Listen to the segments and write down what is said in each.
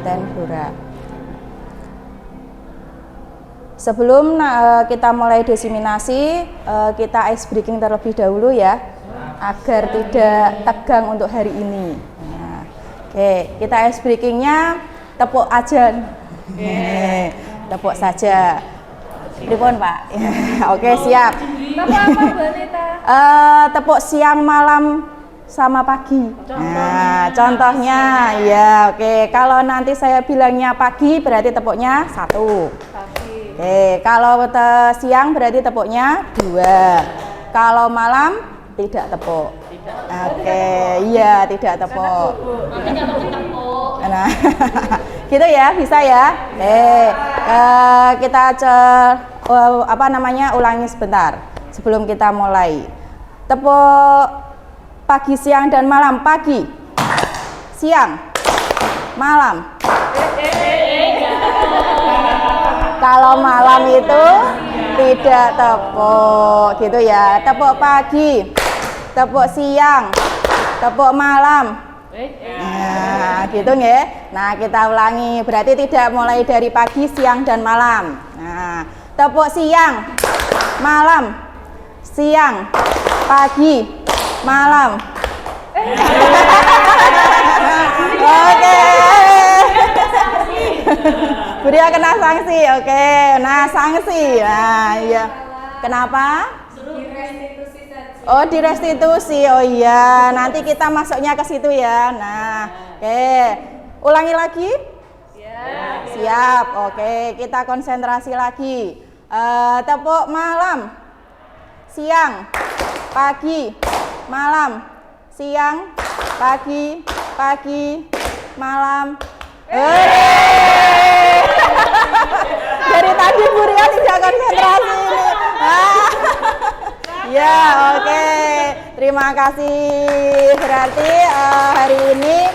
Kabupaten Blora. Sebelum kita mulai diseminasi, kita ice breaking terlebih dahulu ya, agar tidak tegang untuk hari ini. Nah, oke, kita ice breakingnya tepuk aja, tepuk saja. Pripun Pak? Oke, siap. Tepuk siang, malam, sama pagi. Nah, contohnya ya, oke. Kalau nanti saya bilangnya pagi, berarti tepuknya 1. Oke, kalau siang berarti tepuknya 2. Kalau malam tidak tepuk. Oke, iya tidak tepuk. Nah, gitu ya, bisa ya. Kita ulangi sebentar sebelum kita mulai. Tepuk pagi, siang, dan malam. Pagi, siang, malam. Kalau malam itu tidak tepuk, gitu ya. Tepuk pagi, tepuk siang, tepuk malam. Nah, gitu nggih. Nah, kita ulangi. Berarti tidak mulai dari pagi, siang, dan malam. Nah, tepuk siang, malam, siang, pagi, malam. Oke. Budia kena sanksi, oke. Nah, sanksi. Nah, iya. Kenapa? Oh, direstitusi. Oh iya, nanti kita masuknya ke situ ya. Nah, oke. Ulangi lagi? Siap. Oke, kita konsentrasi lagi. Tepuk malam, siang, pagi, malam, siang, pagi, malam. Dari tadi Buria tidak konsentrasi ini. Ya, oke. Terima kasih. Berarti hari ini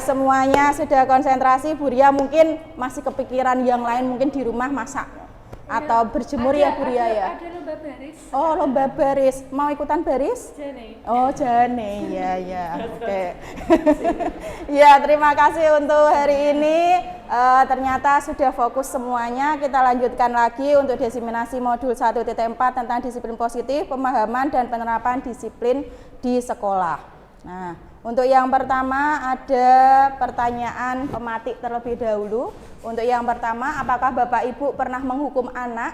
semuanya sudah konsentrasi. Buria mungkin masih kepikiran yang lain, mungkin di rumah masak atau berjemur ya Buria ya. Ada lomba baris. Oh, lomba baris. Mau ikutan baris? Jane. Oh, Jane. Ya. Oke. Ya, terima kasih untuk hari ini. Ternyata sudah fokus semuanya. Kita lanjutkan lagi untuk diseminasi modul 1.4 tentang disiplin positif, pemahaman dan penerapan disiplin di sekolah. Nah, untuk yang pertama ada pertanyaan pematik terlebih dahulu. Untuk yang pertama, apakah Bapak Ibu pernah menghukum anak?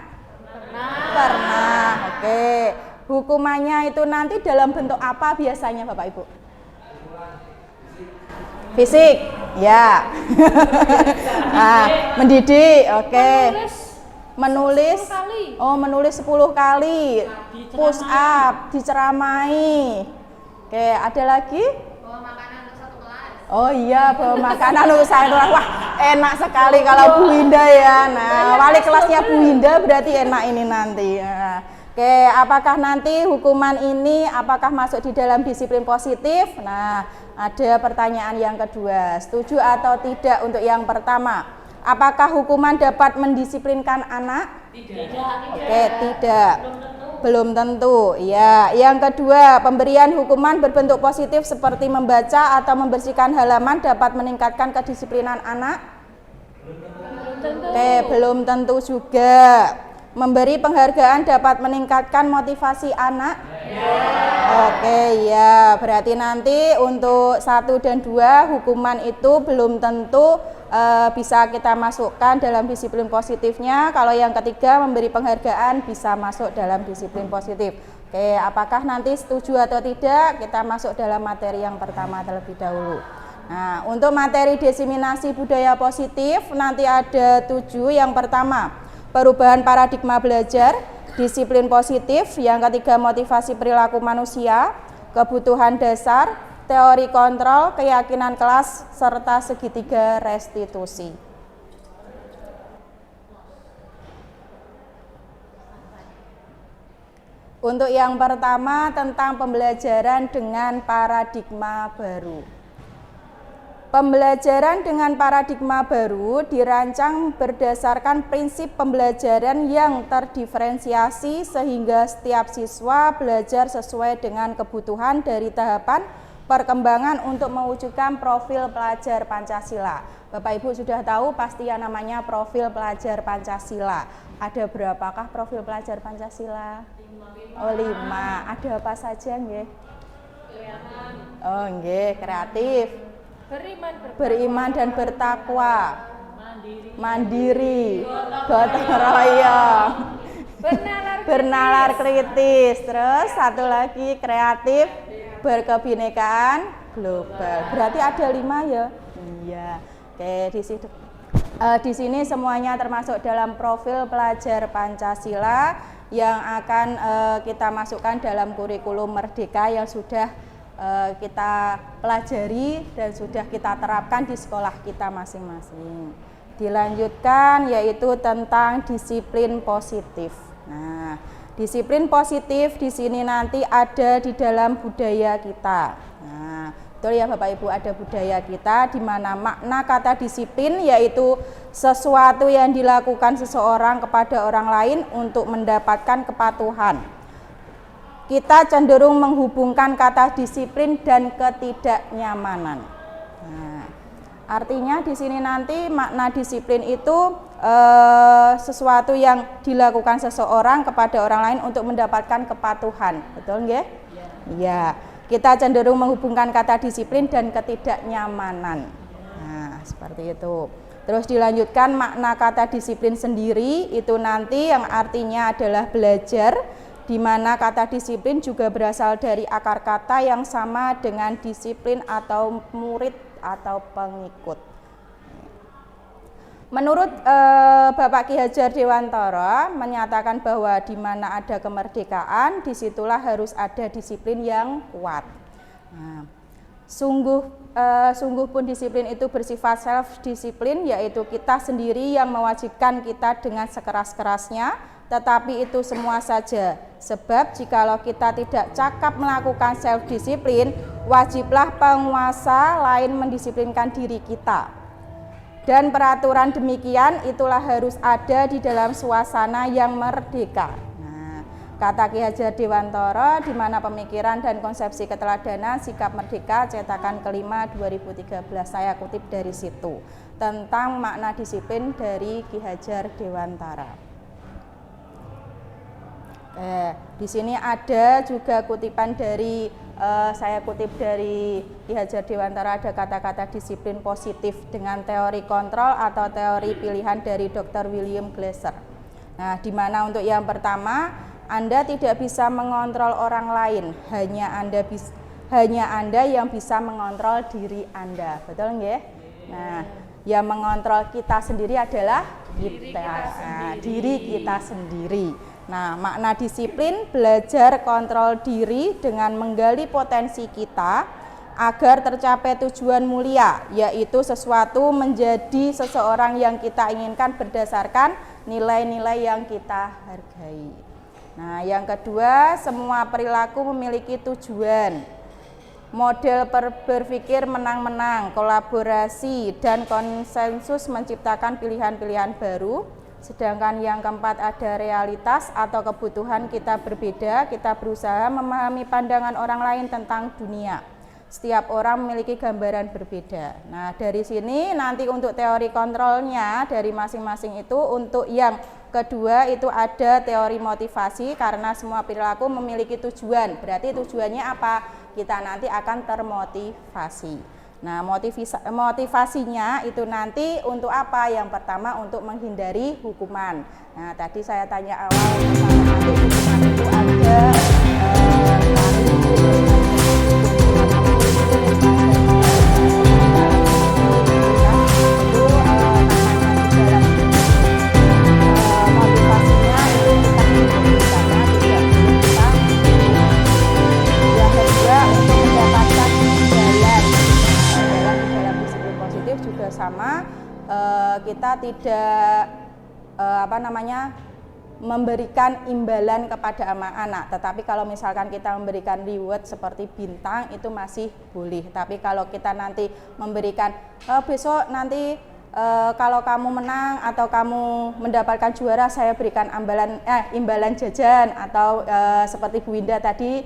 Pernah. Oke. Hukumannya itu nanti dalam bentuk apa biasanya Bapak Ibu? Fisik. Ya. Nah, mendidik. Oke. Menulis. Oh, menulis 10 kali. Push up, diceramai. Oke, ada lagi? Bawa makanan untuk 1 kelas. Oh iya, bawa makanan untuk 1 kelas. Wah, enak sekali kalau Bu Winda ya. Nah, wali kelasnya Bu Winda berarti enak ini nanti. Nah, oke, apakah nanti hukuman ini apakah masuk di dalam disiplin positif? Nah, ada pertanyaan yang kedua. Setuju atau tidak untuk yang pertama? Apakah hukuman dapat mendisiplinkan anak? Tidak. Oke, tidak. Belum tentu. Ya, yang kedua, pemberian hukuman berbentuk positif seperti membaca atau membersihkan halaman dapat meningkatkan kedisiplinan anak? Oke, belum tentu juga. Memberi penghargaan dapat meningkatkan motivasi anak? Oke, ya. Berarti nanti untuk 1 dan 2 hukuman itu belum tentu bisa kita masukkan dalam disiplin positifnya. Kalau yang ketiga memberi penghargaan bisa masuk dalam disiplin positif. Oke, apakah nanti setuju atau tidak? Kita masuk dalam materi yang pertama terlebih dahulu. Nah, untuk materi diseminasi budaya positif nanti ada 7. Yang pertama, perubahan paradigma belajar, disiplin positif. Yang ketiga, motivasi perilaku manusia, kebutuhan dasar, teori kontrol, keyakinan kelas, serta segitiga restitusi. Untuk yang pertama tentang pembelajaran dengan paradigma baru. Pembelajaran dengan paradigma baru dirancang berdasarkan prinsip pembelajaran yang terdiferensiasi sehingga setiap siswa belajar sesuai dengan kebutuhan dari tahapan perkembangan untuk mewujudkan profil pelajar Pancasila. Bapak Ibu sudah tahu pasti yang namanya profil pelajar Pancasila. Ada berapakah profil pelajar Pancasila? 5. Oh 5. Ada apa saja nggih? Oh nggih, kreatif. Beriman dan bertakwa. Mandiri. Gotong royong. Bernalar kritis. Terus satu lagi kreatif, berkebinekaan global. Berarti ada 5 ya? Iya. Oke, di sini semuanya termasuk dalam profil pelajar Pancasila yang akan kita masukkan dalam kurikulum Merdeka yang sudah kita pelajari dan sudah kita terapkan di sekolah kita masing-masing. Dilanjutkan yaitu tentang disiplin positif. Nah, disiplin positif di sini nanti ada di dalam budaya kita. Nah, betul ya Bapak Ibu, ada budaya kita di mana makna kata disiplin yaitu sesuatu yang dilakukan seseorang kepada orang lain untuk mendapatkan kepatuhan. Kita cenderung menghubungkan kata disiplin dan ketidaknyamanan. Nah, artinya di sini nanti makna disiplin itu sesuatu yang dilakukan seseorang kepada orang lain untuk mendapatkan kepatuhan. Betul nggih? Iya. Kita cenderung menghubungkan kata disiplin dan ketidaknyamanan. Nah, seperti itu. Terus dilanjutkan makna kata disiplin sendiri itu nanti yang artinya adalah belajar, di mana kata disiplin juga berasal dari akar kata yang sama dengan disiplin atau murid atau pengikut. Menurut Bapak Ki Hajar Dewantara menyatakan bahwa di mana ada kemerdekaan, disitulah harus ada disiplin yang kuat. Nah, sungguh pun disiplin itu bersifat self-disiplin, yaitu kita sendiri yang mewajibkan kita dengan sekeras-kerasnya, tetapi itu semua saja. Sebab jikalau kita tidak cakap melakukan self-disiplin, wajiblah penguasa lain mendisiplinkan diri kita. Dan peraturan demikian itulah harus ada di dalam suasana yang merdeka. Nah, kata Ki Hajar Dewantara di mana pemikiran dan konsepsi keteladanan sikap merdeka cetakan kelima 2013. Saya kutip dari situ tentang makna disiplin dari Ki Hajar Dewantara. Di sini ada juga kutipan dari saya kutip dari Ki Hajar Dewantara, ada kata-kata disiplin positif dengan teori kontrol atau teori pilihan dari Dr. William Glasser. Nah, di mana untuk yang pertama, Anda tidak bisa mengontrol orang lain, hanya Anda yang bisa mengontrol diri Anda. Betul nggih? Nah, yang mengontrol kita sendiri adalah diri kita sendiri. Nah, makna disiplin belajar kontrol diri dengan menggali potensi kita agar tercapai tujuan mulia, yaitu sesuatu menjadi seseorang yang kita inginkan berdasarkan nilai-nilai yang kita hargai. Nah, yang kedua, semua perilaku memiliki tujuan. Model berpikir menang-menang, kolaborasi, dan konsensus menciptakan pilihan-pilihan baru. Sedangkan yang keempat ada realitas atau kebutuhan kita berbeda, kita berusaha memahami pandangan orang lain tentang dunia. Setiap orang memiliki gambaran berbeda. Nah, dari sini nanti untuk teori kontrolnya dari masing-masing itu, untuk yang kedua itu ada teori motivasi karena semua perilaku memiliki tujuan. Berarti tujuannya apa? Kita nanti akan termotivasi. Nah, motivasinya itu nanti untuk apa? Yang pertama untuk menghindari hukuman. Nah, tadi saya tanya awal nanti hukuman itu ada motivasinya itu kita hidup karena tidak kita. Yang kedua untuk mendapatkan imbalan. Dalam disiplin positif juga sama, kita tidak memberikan imbalan kepada anak-anak, tetapi kalau misalkan kita memberikan reward seperti bintang itu masih boleh. Tapi kalau kita nanti memberikan besok nanti kalau kamu menang atau kamu mendapatkan juara saya berikan imbalan jajan, atau seperti Bu Winda tadi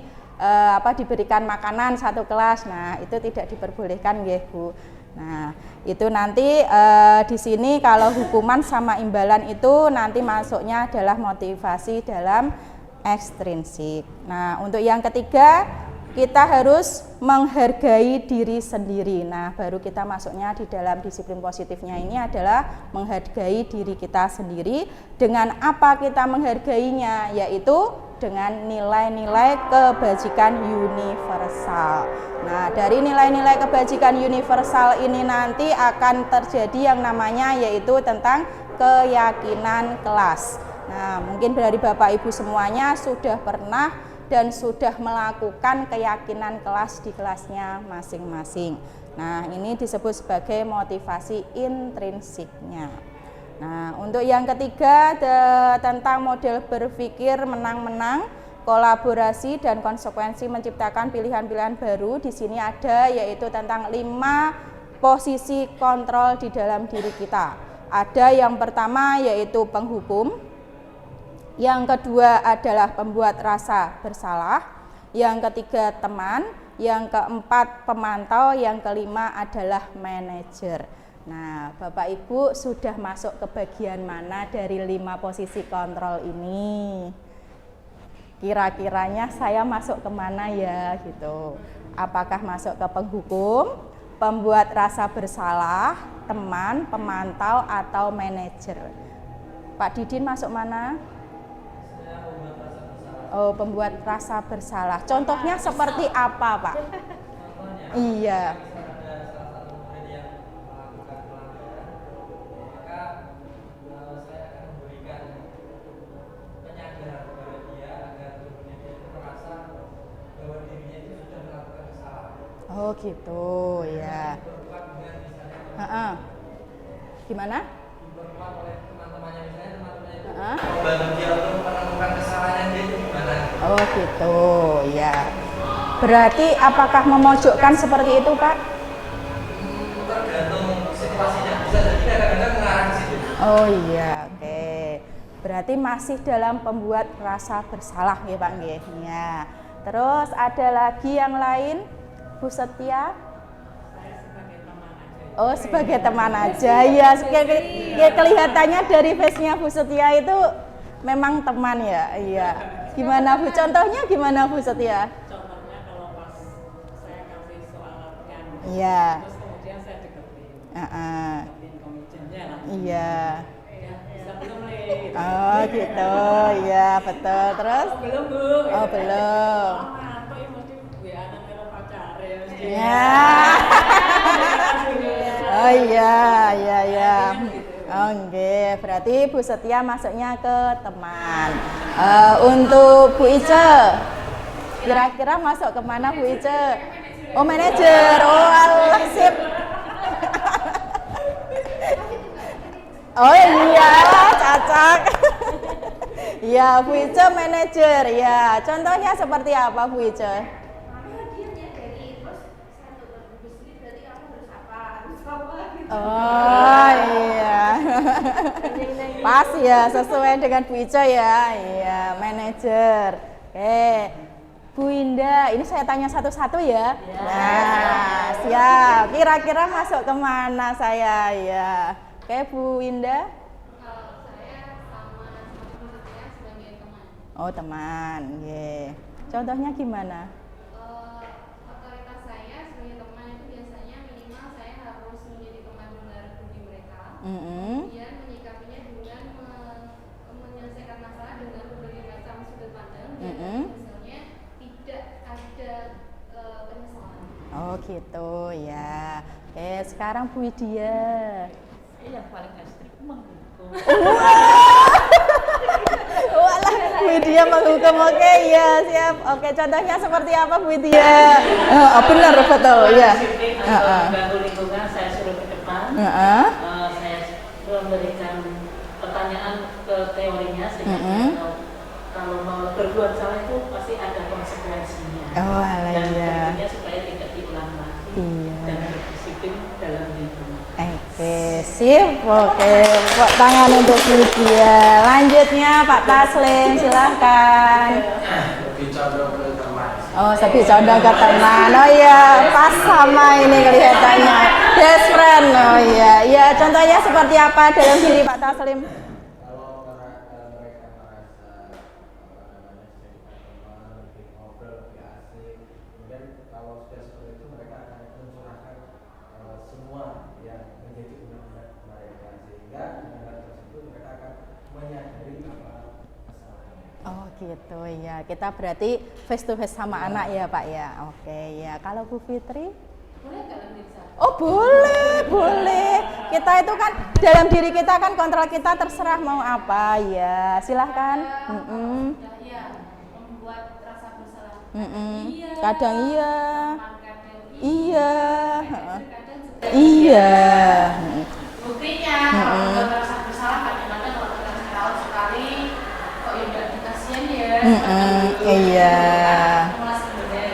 diberikan makanan satu kelas. Nah, itu tidak diperbolehkan nggih, Bu. Nah, itu nanti di sini kalau hukuman sama imbalan itu nanti masuknya adalah motivasi dalam ekstrinsik. Nah, untuk yang ketiga kita harus menghargai diri sendiri. Nah, baru kita masuknya di dalam disiplin positifnya ini adalah menghargai diri kita sendiri. Dengan apa kita menghargainya? Yaitu dengan nilai-nilai kebajikan universal. Nah, dari nilai-nilai kebajikan universal ini nanti akan terjadi yang namanya yaitu tentang keyakinan kelas. Nah, mungkin dari Bapak Ibu semuanya sudah pernah dan sudah melakukan keyakinan kelas di kelasnya masing-masing. Nah, ini disebut sebagai motivasi intrinsiknya. Nah, untuk yang ketiga tentang model berpikir menang-menang, kolaborasi dan konsekuensi menciptakan pilihan-pilihan baru. Di sini ada yaitu tentang 5 posisi kontrol di dalam diri kita. Ada yang pertama yaitu penghukum. Yang kedua adalah pembuat rasa bersalah, yang ketiga teman, yang keempat pemantau, yang kelima adalah manajer. Nah, Bapak Ibu sudah masuk ke bagian mana dari 5 posisi kontrol ini? Kira-kiranya saya masuk kemana ya gitu? Apakah masuk ke penghukum, pembuat rasa bersalah, teman, pemantau, atau manajer? Pak Didin masuk mana? Oh, pembuat rasa bersalah. Contohnya seperti apa, Pak? Iya. Oh, gitu, ya. Gimana? Oh gitu, ya. Berarti apakah memojokkan seperti itu, Pak? Tergantung situasinya, bisa jadi kadang-kadang mengarah ke situ. Oh iya, oke. Berarti masih dalam pembuat rasa bersalah ya, Pak nggih. Ya. Terus ada lagi yang lain, Bu Setia? Oh, sebagai teman aja. Ya, kelihatannya dari face-nya Bu Setia itu memang teman ya. Iya. Gimana Bu? Contohnya gimana Bu Setia? Contohnya kalau pas saya kasih soal piano, Iya. terus kemudian saya deketin, deketin komediannya lah. Iya. Ya, bisa belum nih? Gitu. Oh gitu, ya betul. Terus? Oh, belum Bu. Oh belum. Oh, mantuk ya mesti WA-an karo pacar ya. Mesti. Ya. Oh iya, iya, iya. Oke, berarti Bu Setia masuknya ke teman. Untuk Bu Ice, kira-kira masuk kemana Bu Ice? Oh manajer, oh Allah sip. Oh iya, cocok. Ya Bu Ice manajer, ya. Contohnya seperti apa Bu Ice? Oh iya. Pas ya, sesuai dengan Bu Ica ya. Iya, manajer. Oke. Bu Indah, ini saya tanya satu-satu ya. Nah, siap. Kira-kira masuk kemana saya ya? Oke, Bu Indah. Kalau saya sama seperti saya sebagai teman. Oh, teman. Nggih. Contohnya gimana? Otoritas saya sebagai teman itu biasanya minimal saya harus menjadi teman benar bagi mereka. Kemudian menyikapinya dengan menyelesaikan masalah dengan berbagai macam sudut pandang. Dan misalnya tidak ada penyesalan. Oh, gitu ya. Oke, sekarang Bu Widya. Yang paling ekstrim menghukum. Walah, Bu Widya menghukum. Oke, ya siap. Oke, contohnya seperti apa Bu Widya? Oh, benar betul ya. Disiplin atau mengganggu lingkungan saya suruh ke depan. Saya memberikan pertanyaan ke teorinya sehingga kalau mau berbuat salah itu pasti ada konsekuensinya. Oh, alah, dan iya. tentunya supaya tidak diulang lagi dan berdisiplin dalam lingkungan. Oke, sip. Oke, tepuk tangan untuk Bu Widya. Lanjutnya Pak Taslim, silahkan. Lebih condong ke teman. Oh, lebih condong ke teman. Oh iya, pas sama ini kelihatannya. Best friend. Oh iya. Ya, contohnya seperti apa dalam diri Pak Taslim? Kalau mereka merasa lebih ngobrol, lebih asik, kemudian kalau sudah seperti itu mereka akan mencurahkan semua yang menjadi unek-unek mereka, sehingga dengan hal tersebut mereka akan menyadari apa kesalahannya. Oh gitu ya, kita berarti face to face sama anak ya Pak ya. Oke ya, kalau Bu Fitri? Boleh nggak lebih bisa? Oh boleh, boleh. Kita itu kan dalam diri kita kan kontrol kita terserah mau apa ya. Silahkan. Ya, membuat rasa bersalah. Kadang iya. Kadang Iya. kadang juga Iya. buktinya kalau membuat rasa bersalah kadang-kadang kalau kita tahu sekali kok ya udah kasihan ya. Iya. Mulai sebenarnya.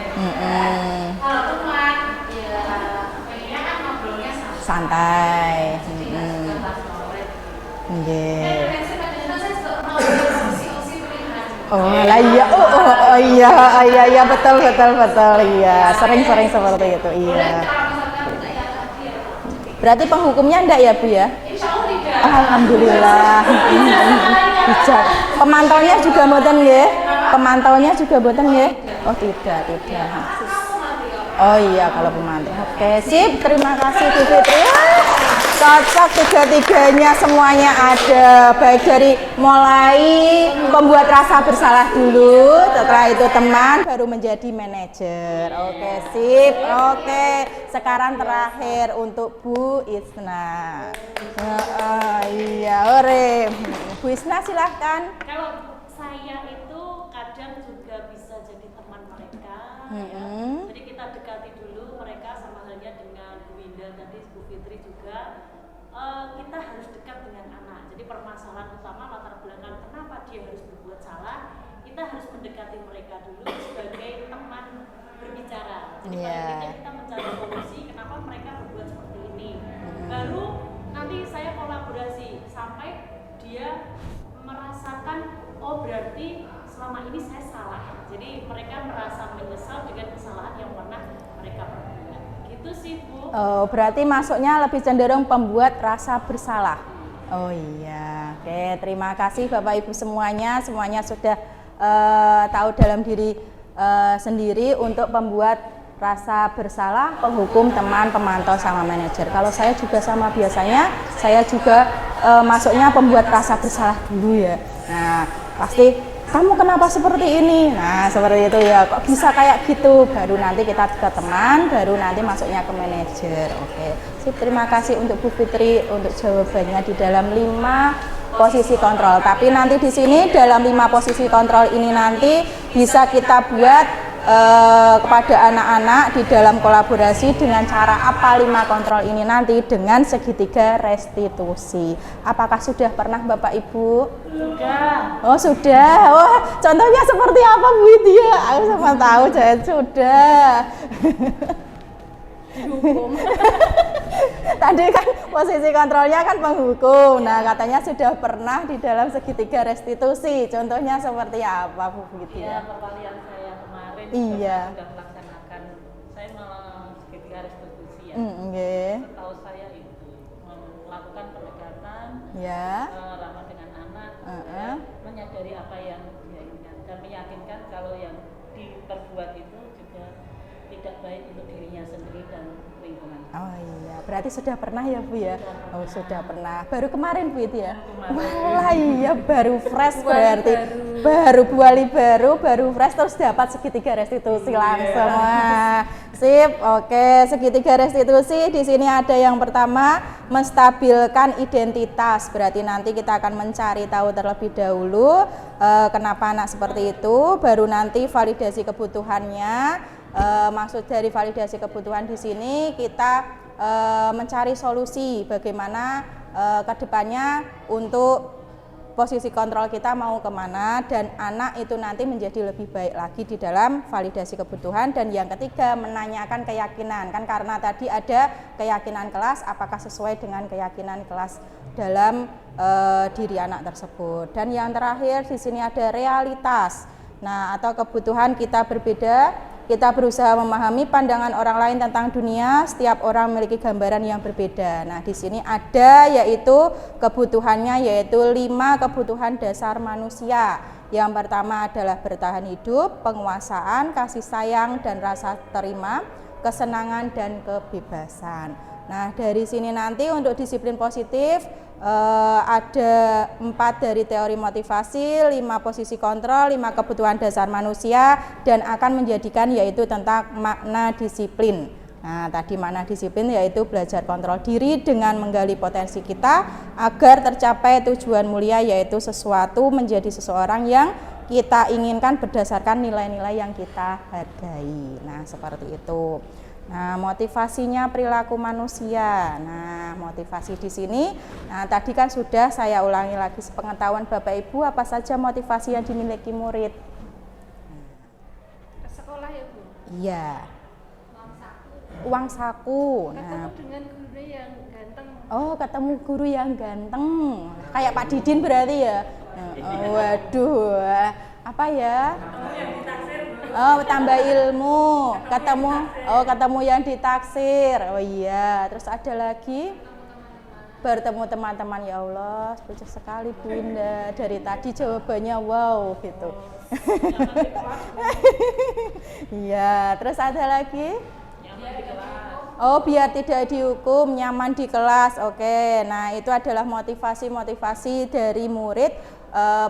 Kalau teman ya pengennya kan ngobrolnya Santai. Nggih. Oh lah iya, oh iya betul iya, sering seperti itu iya. Berarti penghukumnya enggak ya Bu ya? Alhamdulillah. Bijak. Pemantaunya juga mboten nggih? Pemantaunya juga mboten nggih? Oh tidak. Oh iya kalau pemantau. Oke, sip. Terima kasih Bu Fitri. Cocok tiga-tiganya semuanya ada, baik dari mulai pembuat rasa bersalah dulu, setelah itu teman, baru menjadi manajer. Oke, sip. Oke, sekarang terakhir untuk Bu Isna. Iya, ore. Bu Isna silahkan. Kalau saya itu kadang juga bisa jadi teman mereka, ya. Jadi kita dekati dulu mereka sama halnya dengan Bu Winda tadi, Bu Fitri juga. Kita harus dekat dengan anak. Jadi permasalahan utama latar belakang kenapa dia harus berbuat salah, kita harus mendekati mereka dulu sebagai teman berbicara. Jadi paling kita mencari solusi kenapa mereka berbuat seperti ini. Baru nanti saya kolaborasi sampai dia merasakan oh berarti selama ini saya salah. Jadi mereka merasa menyesal dengan kesalahan yang pernah mereka perbuat. Gitu sih Bu. Oh, berarti masuknya lebih cenderung pembuat rasa bersalah. Oh iya. Oke, terima kasih Bapak Ibu semuanya. Semuanya sudah tahu dalam diri sendiri untuk pembuat rasa bersalah, penghukum, teman, pemantau, sama manajer. Kalau saya juga sama biasanya, saya juga masuknya pembuat rasa bersalah dulu ya. Nah, pasti kamu kenapa seperti ini? Nah, seperti itu ya. Kok bisa kayak gitu? Baru nanti kita ke teman, baru nanti masuknya ke manajer. Oke. Sip, terima kasih untuk Bu Fitri untuk jawabannya di dalam 5 posisi kontrol. Tapi nanti di sini dalam 5 posisi kontrol ini nanti bisa kita buat kepada anak-anak di dalam kolaborasi dengan cara apa 5 kontrol ini nanti dengan segitiga restitusi. Apakah sudah pernah Bapak Ibu? Sudah. Oh sudah. Wah, contohnya seperti apa Bu Widya? Aku sama tahu saya sudah. Hukum. Tadi kan posisi kontrolnya kan penghukum. Nah, katanya sudah pernah di dalam segitiga restitusi. Contohnya seperti apa Bu Widya? Iya, perwalian saya kemarin Iya. sudah melaksanakan. Saya malah segitiga restitusi ya. Setahu saya itu melakukan pendekatan Ya. ramah dengan anak, menyadari apa yang dia inginkan dan meyakinkan kalau yang diperbuat itu juga tidak baik untuk dirinya sendiri dan lingkungan. Oh iya, berarti sudah pernah ya Bu ya? Oh sudah pernah. Baru kemarin Bu itu ya? Wah iya, baru fresh berarti. Baru fresh terus dapat segitiga restitusi langsung. Wah, sip. Oke, segitiga restitusi di sini ada yang pertama menstabilkan identitas. Berarti nanti kita akan mencari tahu terlebih dahulu kenapa anak seperti itu, baru nanti validasi kebutuhannya. Maksud dari validasi kebutuhan di sini kita mencari solusi bagaimana kedepannya untuk posisi kontrol kita mau kemana dan anak itu nanti menjadi lebih baik lagi di dalam validasi kebutuhan. Dan yang ketiga menanyakan keyakinan, kan karena tadi ada keyakinan kelas, apakah sesuai dengan keyakinan kelas dalam diri anak tersebut. Dan yang terakhir di sini ada realitas. Nah, atau kebutuhan kita berbeda, kita berusaha memahami pandangan orang lain tentang dunia, setiap orang memiliki gambaran yang berbeda. Nah, di sini ada yaitu kebutuhannya yaitu 5 kebutuhan dasar manusia. Yang pertama adalah bertahan hidup, penguasaan, kasih sayang dan rasa terima, kesenangan dan kebebasan. Nah, dari sini nanti untuk disiplin positif ada 4 dari teori motivasi, 5 posisi kontrol, 5 kebutuhan dasar manusia, dan akan menjadikan yaitu tentang makna disiplin. Nah, tadi makna disiplin yaitu belajar kontrol diri dengan menggali potensi kita agar tercapai tujuan mulia, yaitu sesuatu menjadi seseorang yang kita inginkan berdasarkan nilai-nilai yang kita hargai. Nah, seperti itu. Nah, motivasinya perilaku manusia. Nah, motivasi di sini, nah tadi kan sudah saya ulangi lagi sepengetahuan Bapak Ibu, apa saja motivasi yang dimiliki murid? Ke sekolah ya Bu? Iya. Uang saku. Uang saku. Ketemu dengan guru yang ganteng. Oh, ketemu guru yang ganteng. Kayak Pak Didin berarti ya? Waduh, apa ya? Oh, tambah ilmu, ketemu yang ditaksir. Oh iya, terus ada lagi bertemu teman-teman. Ya Allah, lucu sekali Bu Indah. Dari tadi jawabannya wow gitu. Iya, terus ada lagi? Oh, biar tidak dihukum, nyaman di kelas. Oke, nah itu adalah motivasi dari murid,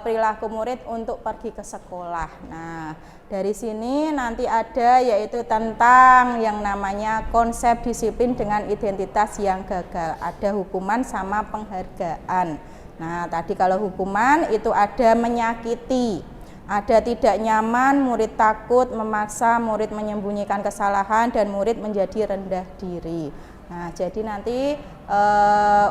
perilaku murid untuk pergi ke sekolah. Nah, dari sini nanti ada yaitu tentang yang namanya konsep disiplin dengan identitas yang gagal. Ada hukuman sama penghargaan. Nah, tadi kalau hukuman itu ada menyakiti, ada tidak nyaman, murid takut, memaksa, murid menyembunyikan kesalahan, dan murid menjadi rendah diri. Nah, jadi nanti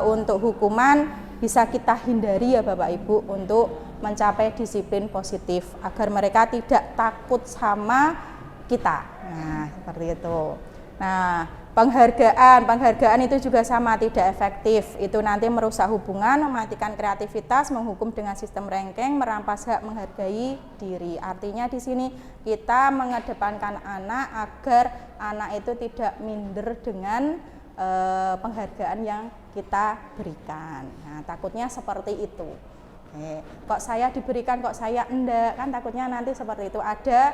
untuk hukuman bisa kita hindari ya Bapak Ibu untuk mencapai disiplin positif agar mereka tidak takut sama kita. Nah, seperti itu. Nah, penghargaan itu juga sama, tidak efektif. Itu nanti merusak hubungan, mematikan kreativitas, menghukum dengan sistem ranking, merampas hak menghargai diri. Artinya di sini kita mengedepankan anak agar anak itu tidak minder dengan penghargaan yang kita berikan. Nah, takutnya seperti itu. Kok saya diberikan, kok saya enggak, kan takutnya nanti seperti itu. Ada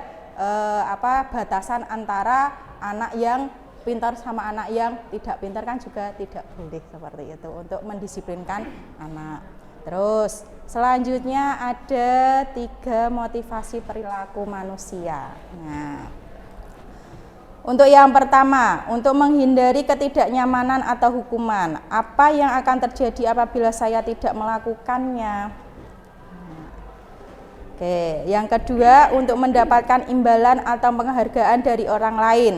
batasan antara anak yang pintar sama anak yang tidak pintar, kan juga tidak boleh seperti itu untuk mendisiplinkan anak. Terus selanjutnya ada 3 motivasi perilaku manusia. Nah, untuk yang pertama, untuk menghindari ketidaknyamanan atau hukuman, apa yang akan terjadi apabila saya tidak melakukannya? Oke, yang kedua, untuk mendapatkan imbalan atau penghargaan dari orang lain,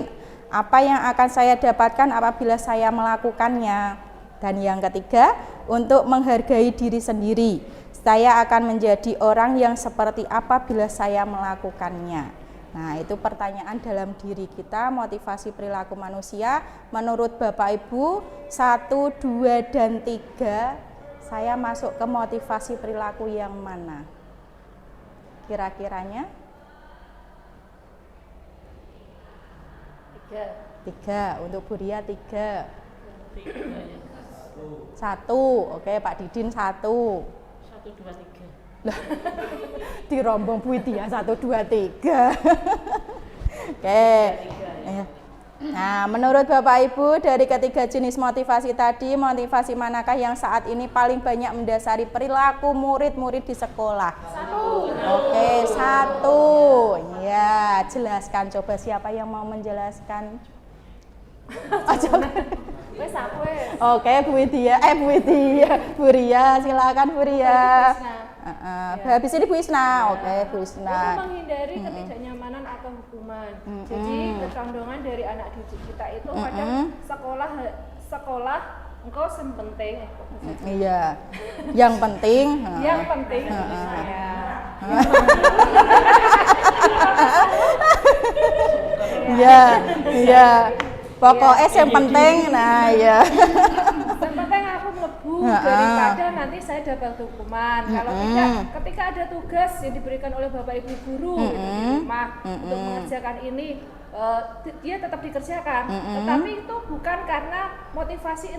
apa yang akan saya dapatkan apabila saya melakukannya? Dan yang ketiga, untuk menghargai diri sendiri, saya akan menjadi orang yang seperti apa bila saya melakukannya? Nah, itu pertanyaan dalam diri kita, motivasi perilaku manusia. Menurut Bapak Ibu, 1, 2, dan 3, saya masuk ke motivasi perilaku yang mana? Kira-kiranya? 3. Untuk Bu Ria 3. 1. Oke, Pak Didin 1. 1, 2, 3. Lah, dirombong Bu Tia 1, 2, 3. Oke. Nah, menurut Bapak Ibu, dari ketiga jenis motivasi tadi, motivasi manakah yang saat ini paling banyak mendasari perilaku murid-murid di sekolah? 1. Oke, 1. Ya, jelaskan. Coba siapa yang mau menjelaskan? Wes aku wes. Oke, Bu Ria, silakan Bu Ria. Habis ini Bu Isna. Oke, Bu Isna. Untuk menghindari ketidaknyamanan atau hukuman. Jadi kecondongan dari anak didik kita itu kadang sekolah engkau penting. Iya. Yang penting. Yang penting. Ya. Iya. Pokoknya yang penting, nah ya. Yang penting aku mlebu. daripada nanti saya dapat hukuman. Kalau tidak, ketika ada tugas yang diberikan oleh Bapak Ibu guru gitu, di rumah untuk mengerjakan ini, dia tetap dikerjakan, tetapi itu bukan karena motivasi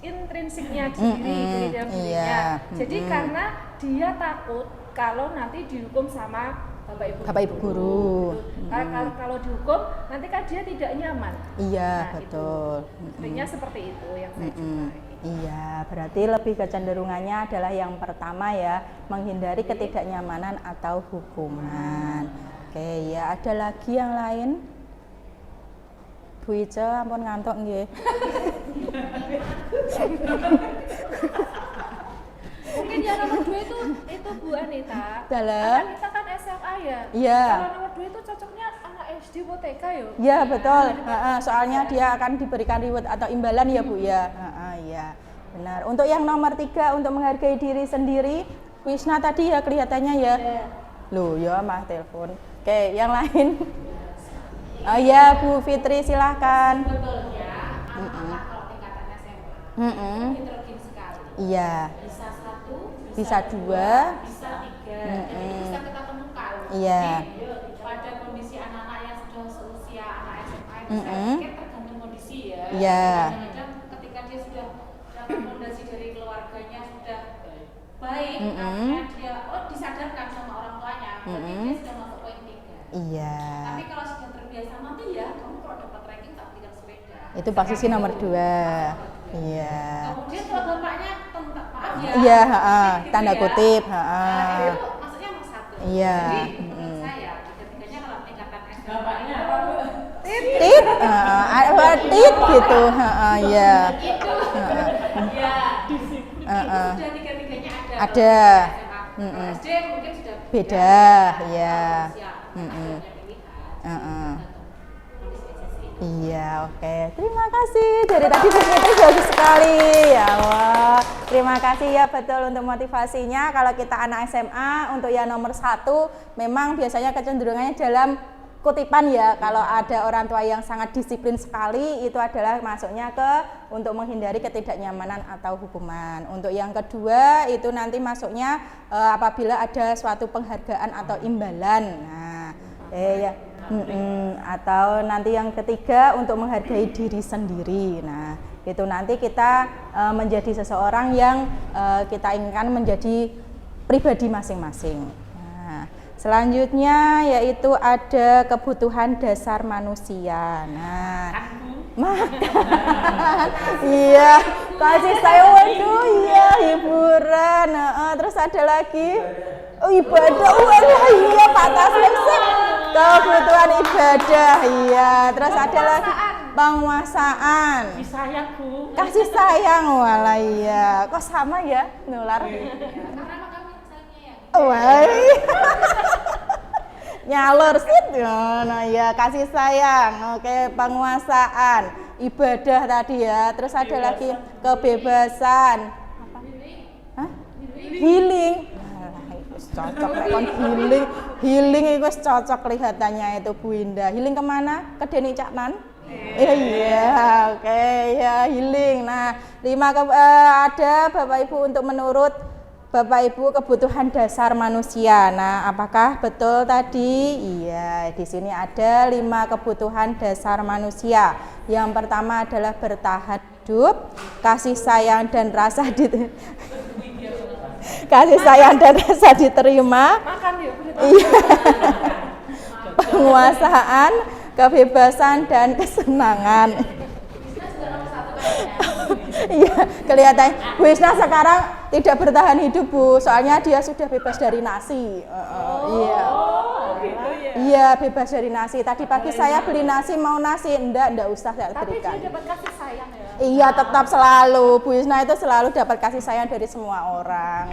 intrinsiknya diri dalam dirinya. Jadi karena dia takut kalau nanti dihukum sama Bapak Ibu guru. Kalau dihukum nanti kan dia tidak nyaman. Iya, betul. Sebenarnya seperti itu yang saya coba. Iya, berarti lebih kecenderungannya adalah yang pertama ya, menghindari ketidaknyamanan atau hukuman. Oke, ya ada lagi yang lain? Bu Ica, ampun ngantuk nggih. Mungkin yang nomor 2 itu Bu Anita. Dalam? Anita kan SMA ya. Iya. Kalau nomor 2 itu cocoknya anak SD atau TK ya? Iya betul. Soalnya dia akan diberikan reward atau imbalan ya Bu ya. Iya, benar. Untuk yang nomor 3 untuk menghargai diri sendiri, Wisna tadi ya kelihatannya ya. Loh ya mah telepon. Oke, yang lain. Oh ya Bu Fitri silahkan. Sebetulnya anak-anak kalau tingkatan SMA heterogen sekali. Iya. Bisa 1, Bisa 2, bisa 3. Jadi bisa kita temukan. Iya. Jadi pada kondisi anak-anak yang sudah seusia anak SMA itu saya pikir tergantung kondisi ya. Iya. Kadang-kadang ketika dia sudah dapat fondasi dari keluarganya sudah baik, artinya dia disadarkan sama orang tuanya, berarti dia sudah masuk poin 3. Iya. Tapi kalau sudah terbiasa nanti ya, kamu kalau dapat ranking tak belikan sepeda. Itu posisi nomor 2. Iya. Kemudian kalau bapaknya maaf ya. Iya, gitu tanda ya. kutip, Itu maksudnya nomor 1. Iya. Jadi menurut saya ketiganya kalau tingkatan SMA bapaknya apa Bu? Tit, tit gitu, iya. Itu. Ya, disiplin. Itu sudah tiga-tiganya ada. Ada. Kalau SD mungkin sudah Beda, iya. Iya, oke. Terima kasih. Dari tadi Bu Fitri bagus sekali. Ya Allah. Terima kasih ya betul untuk motivasinya. Kalau kita anak SMA untuk yang nomor 1 memang biasanya kecenderungannya dalam kutipan ya. Kalau ada orang tua yang sangat disiplin sekali itu adalah masuknya ke untuk menghindari ketidaknyamanan atau hukuman. Untuk yang kedua itu nanti masuknya apabila ada suatu penghargaan atau imbalan. Nah, ya. Atau nanti yang ketiga untuk menghargai diri sendiri. Nah, itu nanti kita menjadi seseorang yang kita inginkan menjadi pribadi masing-masing. Nah, selanjutnya yaitu ada kebutuhan dasar manusia. Nah, makan. Iya, kasih saya waduh, iya hiburan. Terus ada lagi ibadah. Iya, Pak Taslim sih. Kebutuhan ibadah, iya. Terus ada lagi penguasaan. Disayang Bu. Kasih sayang, walah iya. Kok sama ya, nular? Karena kami sayangnya ya. Wah. Nyalur sih. Nah, ya kasih sayang. Oke, penguasaan, ibadah tadi ya. Terus ada lagi kebebasan. Apa? Hah? Healing. Cocok kon healing itu cocok kelihatannya itu Bu Indah. Healing kemana? Ke Deni Caknan? Iya, oke ya healing. Nah, 5 ada Bapak Ibu untuk menurut Bapak Ibu kebutuhan dasar manusia. Nah, apakah betul tadi? Iya, di sini ada 5 kebutuhan dasar manusia. Yang pertama adalah bertahan hidup, kasih sayang dan rasa kasih sayang dan rasa diterima. Makan ya. Iya. Penguasaan, kebebasan dan kesenangan. Iya, kelihatannya Bu Isna sekarang tidak bertahan hidup Bu, soalnya dia sudah bebas dari nasi. Iya. Iya, bebas dari nasi. Tadi pagi saya beli nasi, mau nasi, enggak usah saya berikan. Tapi dia dapat kasih sayang ya. Iya, tetap selalu. Bu Isna itu selalu dapat kasih sayang dari semua orang.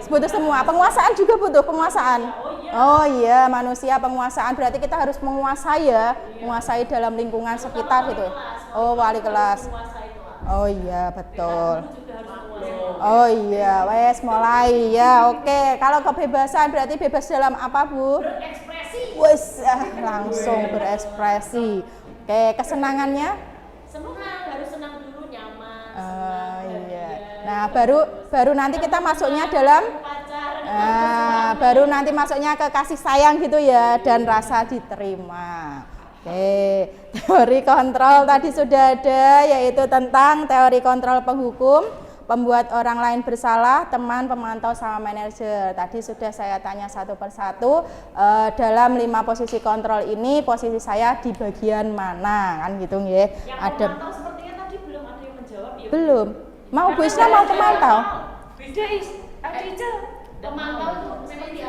Butuh semua. Penguasaan juga butuh penguasaan. Oh iya, manusia penguasaan berarti kita harus menguasai ya, menguasai dalam lingkungan sekitar gitu. Oh, wali kelas. Oh iya, betul. Oh iya, wes mulai ya. Oke, kalau kebebasan berarti bebas dalam apa, Bu? Berekspresi. Wes, langsung berekspresi. Oke, kesenangannya? Semua harus senang dulu, nyaman. Oh senang, iya. bahagia. Nah, baru nanti kita masuknya dalam baru nanti masuknya ke kasih sayang gitu ya, dan rasa diterima. Oke, teori kontrol tadi sudah ada, yaitu tentang teori kontrol penghukum, pembuat orang lain bersalah, teman, pemantau, sama manajer. Tadi sudah saya tanya satu persatu, dalam 5 posisi kontrol ini posisi saya di bagian mana, kan gitu ya. Yang Ada pemantau sepertinya tadi belum ada yang menjawab ya. belum? Mau Bu Isna mau pemantau? Beda Ica. Pemantau itu memang di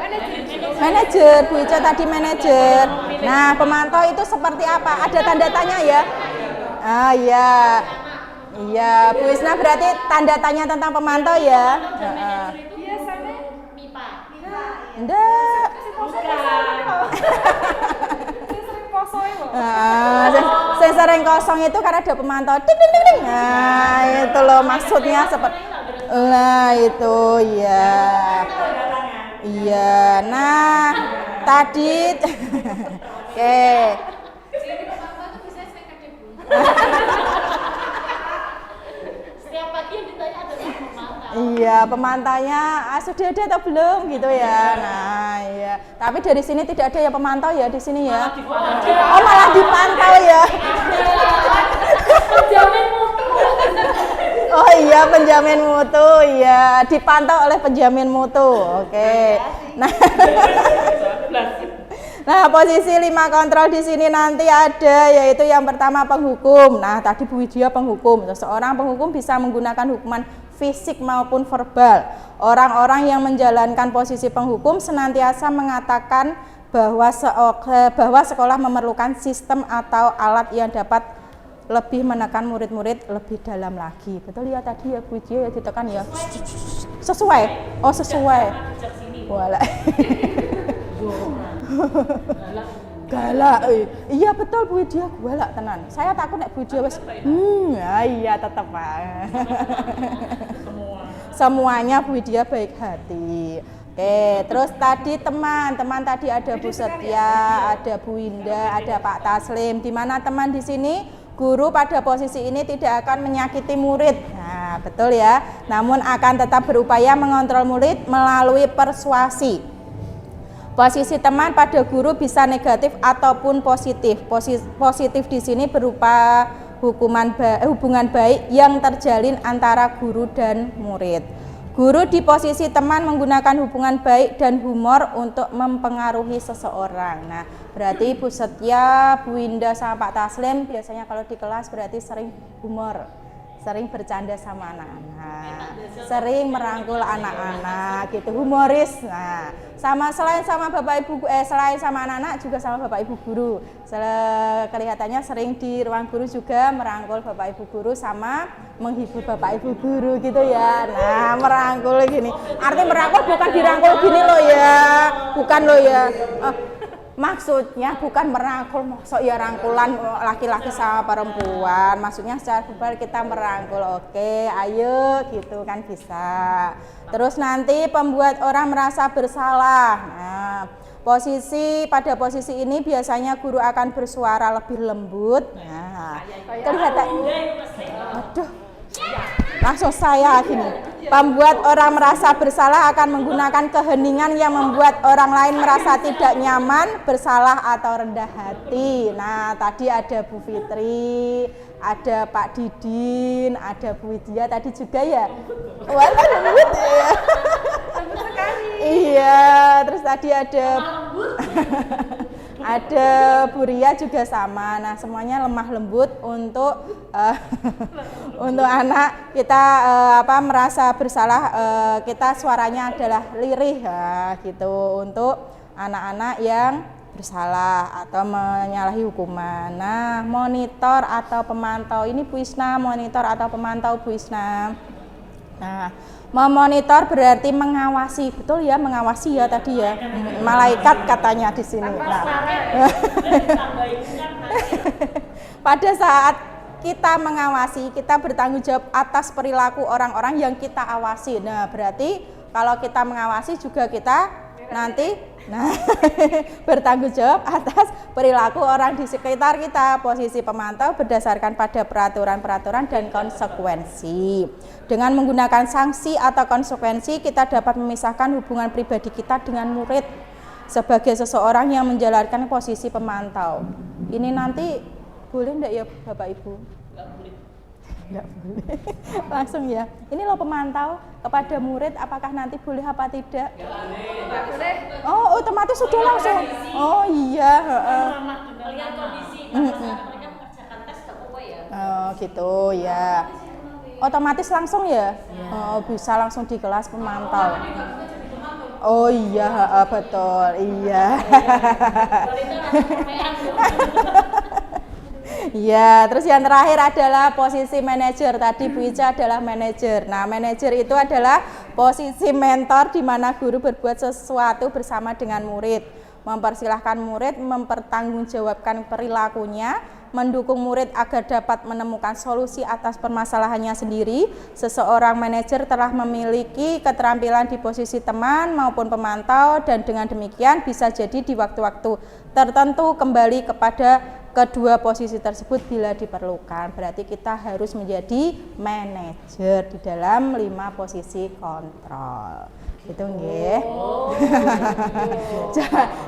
Manajer, Bu Ica tadi manajer. Nah, pemantau itu seperti apa? Ada tanda tanya ya? Ah iya. Iya, Bu Isna berarti tanda tanya tentang pemantau ya? Biasanya MIPA. Enggak. saya sering poso itu. Saya sering kosong itu karena ada pemantau. Ding ding ding ding. Nah, itu loh maksudnya seperti. Nah, itu ya. Iya. Nah, tadi oke. pemantau itu bisa saya kadang Bu. Setiap pagi yang ditanya adalah pemantau. Iya, pemantaunya sudah ada atau belum gitu ya. Nah, iya. Tapi dari sini tidak ada ya pemantau ya di sini ya. Oh, malah dipantau ya. Penjamin mutu. Oh iya, penjamin mutu, iya, dipantau oleh penjamin mutu. Oke. Nah, posisi 5 kontrol di sini nanti ada, yaitu yang pertama penghukum. Nah, tadi Bu Widya penghukum. Seorang penghukum bisa menggunakan hukuman fisik maupun verbal. Orang-orang yang menjalankan posisi penghukum senantiasa mengatakan bahwa sekolah memerlukan sistem atau alat yang dapat lebih menekan murid-murid lebih dalam lagi. Betul ya tadi ya Bu Widya ya ditekan ya. Sesuai. Oh, sesuai. Walah. Galak. Iya betul Bu Widya, galak tenan. Saya takut nek Bu Widya wis ya iya tetep Pak. Semuanya Bu Widya baik hati. Oke, terus tadi teman tadi ada Bu Setia, ada Bu Indah, ada Pak Taslim. Di mana teman di sini? Guru pada posisi ini tidak akan menyakiti murid. Nah, betul ya. Namun akan tetap berupaya mengontrol murid melalui persuasi. Posisi teman pada guru bisa negatif ataupun positif. Positif di sini berupa hubungan baik yang terjalin antara guru dan murid. Guru di posisi teman menggunakan hubungan baik dan humor untuk mempengaruhi seseorang. Nah, berarti Bu Setia, Bu Indah sama Pak Taslim biasanya kalau di kelas berarti sering humor, sering bercanda sama anak-anak, sering merangkul anak-anak gitu, humoris. Nah, selain sama Bapak Ibu selain sama anak-anak juga sama Bapak Ibu guru. Kelihatannya sering di ruang guru juga merangkul Bapak Ibu guru sama menghibur Bapak Ibu guru gitu ya. Nah, merangkul gini. Arti merangkul bukan dirangkul gini loh ya. Bukan loh ya. Maksudnya bukan merangkul, maksud ya rangkulan laki-laki sama perempuan. Maksudnya secara verbal kita merangkul. Oke, ayo gitu kan bisa. Terus nanti pembuat orang merasa bersalah. Nah, pada posisi ini biasanya guru akan bersuara lebih lembut. Nah, kelihatan. Aduh. Langsung saya gini. Pembuat orang merasa bersalah akan menggunakan keheningan yang membuat orang lain merasa tidak nyaman, bersalah atau rendah hati. Nah, tadi ada Bu Fitri, ada Pak Didin, ada Bu Widya tadi juga ya. Wah, lembut ya. Iya, terus tadi ada ada Bu Ria juga sama. Nah, semuanya lemah lembut untuk untuk anak kita merasa bersalah, kita suaranya adalah lirih gitu untuk anak-anak yang bersalah atau menyalahi hukuman. Nah, monitor atau pemantau ini Bu Isna, monitor atau pemantau Bu Isna. Nah, memonitor berarti mengawasi, betul ya, mengawasi ya tadi ya, malaikat katanya di sini. Nah, pada saat kita mengawasi, kita bertanggung jawab atas perilaku orang-orang yang kita awasi. Nah, berarti kalau kita mengawasi juga kita nanti bertanggung jawab atas perilaku orang di sekitar kita. Posisi pemantau berdasarkan pada peraturan-peraturan dan konsekuensi. Dengan menggunakan sanksi atau konsekuensi, kita dapat memisahkan hubungan pribadi kita dengan murid sebagai seseorang yang menjalankan posisi pemantau. Ini nanti boleh enggak ya Bapak Ibu? Enggak boleh. Langsung ya. Ini loh pemantau kepada murid, apakah nanti boleh apa tidak? Enggak boleh. Oh, otomatis sudah langsung. Oh iya, Lihat kondisi pada saat mereka mengerjakan tes nggak apa-apa ya. oh gitu ya. Otomatis langsung ya? Oh, bisa langsung di kelas pemantau. Oh iya, betul. Iya. Ya, terus yang terakhir adalah posisi manajer. Tadi Bu Ica adalah manajer. Nah, manajer itu adalah posisi mentor di mana guru berbuat sesuatu bersama dengan murid, mempersilahkan murid mempertanggungjawabkan perilakunya, mendukung murid agar dapat menemukan solusi atas permasalahannya sendiri. Seseorang manajer telah memiliki keterampilan di posisi teman maupun pemantau, dan dengan demikian bisa jadi di waktu-waktu tertentu kembali kepada kedua posisi tersebut bila diperlukan. Berarti kita harus menjadi manajer di dalam 5 posisi kontrol. Itu nggih.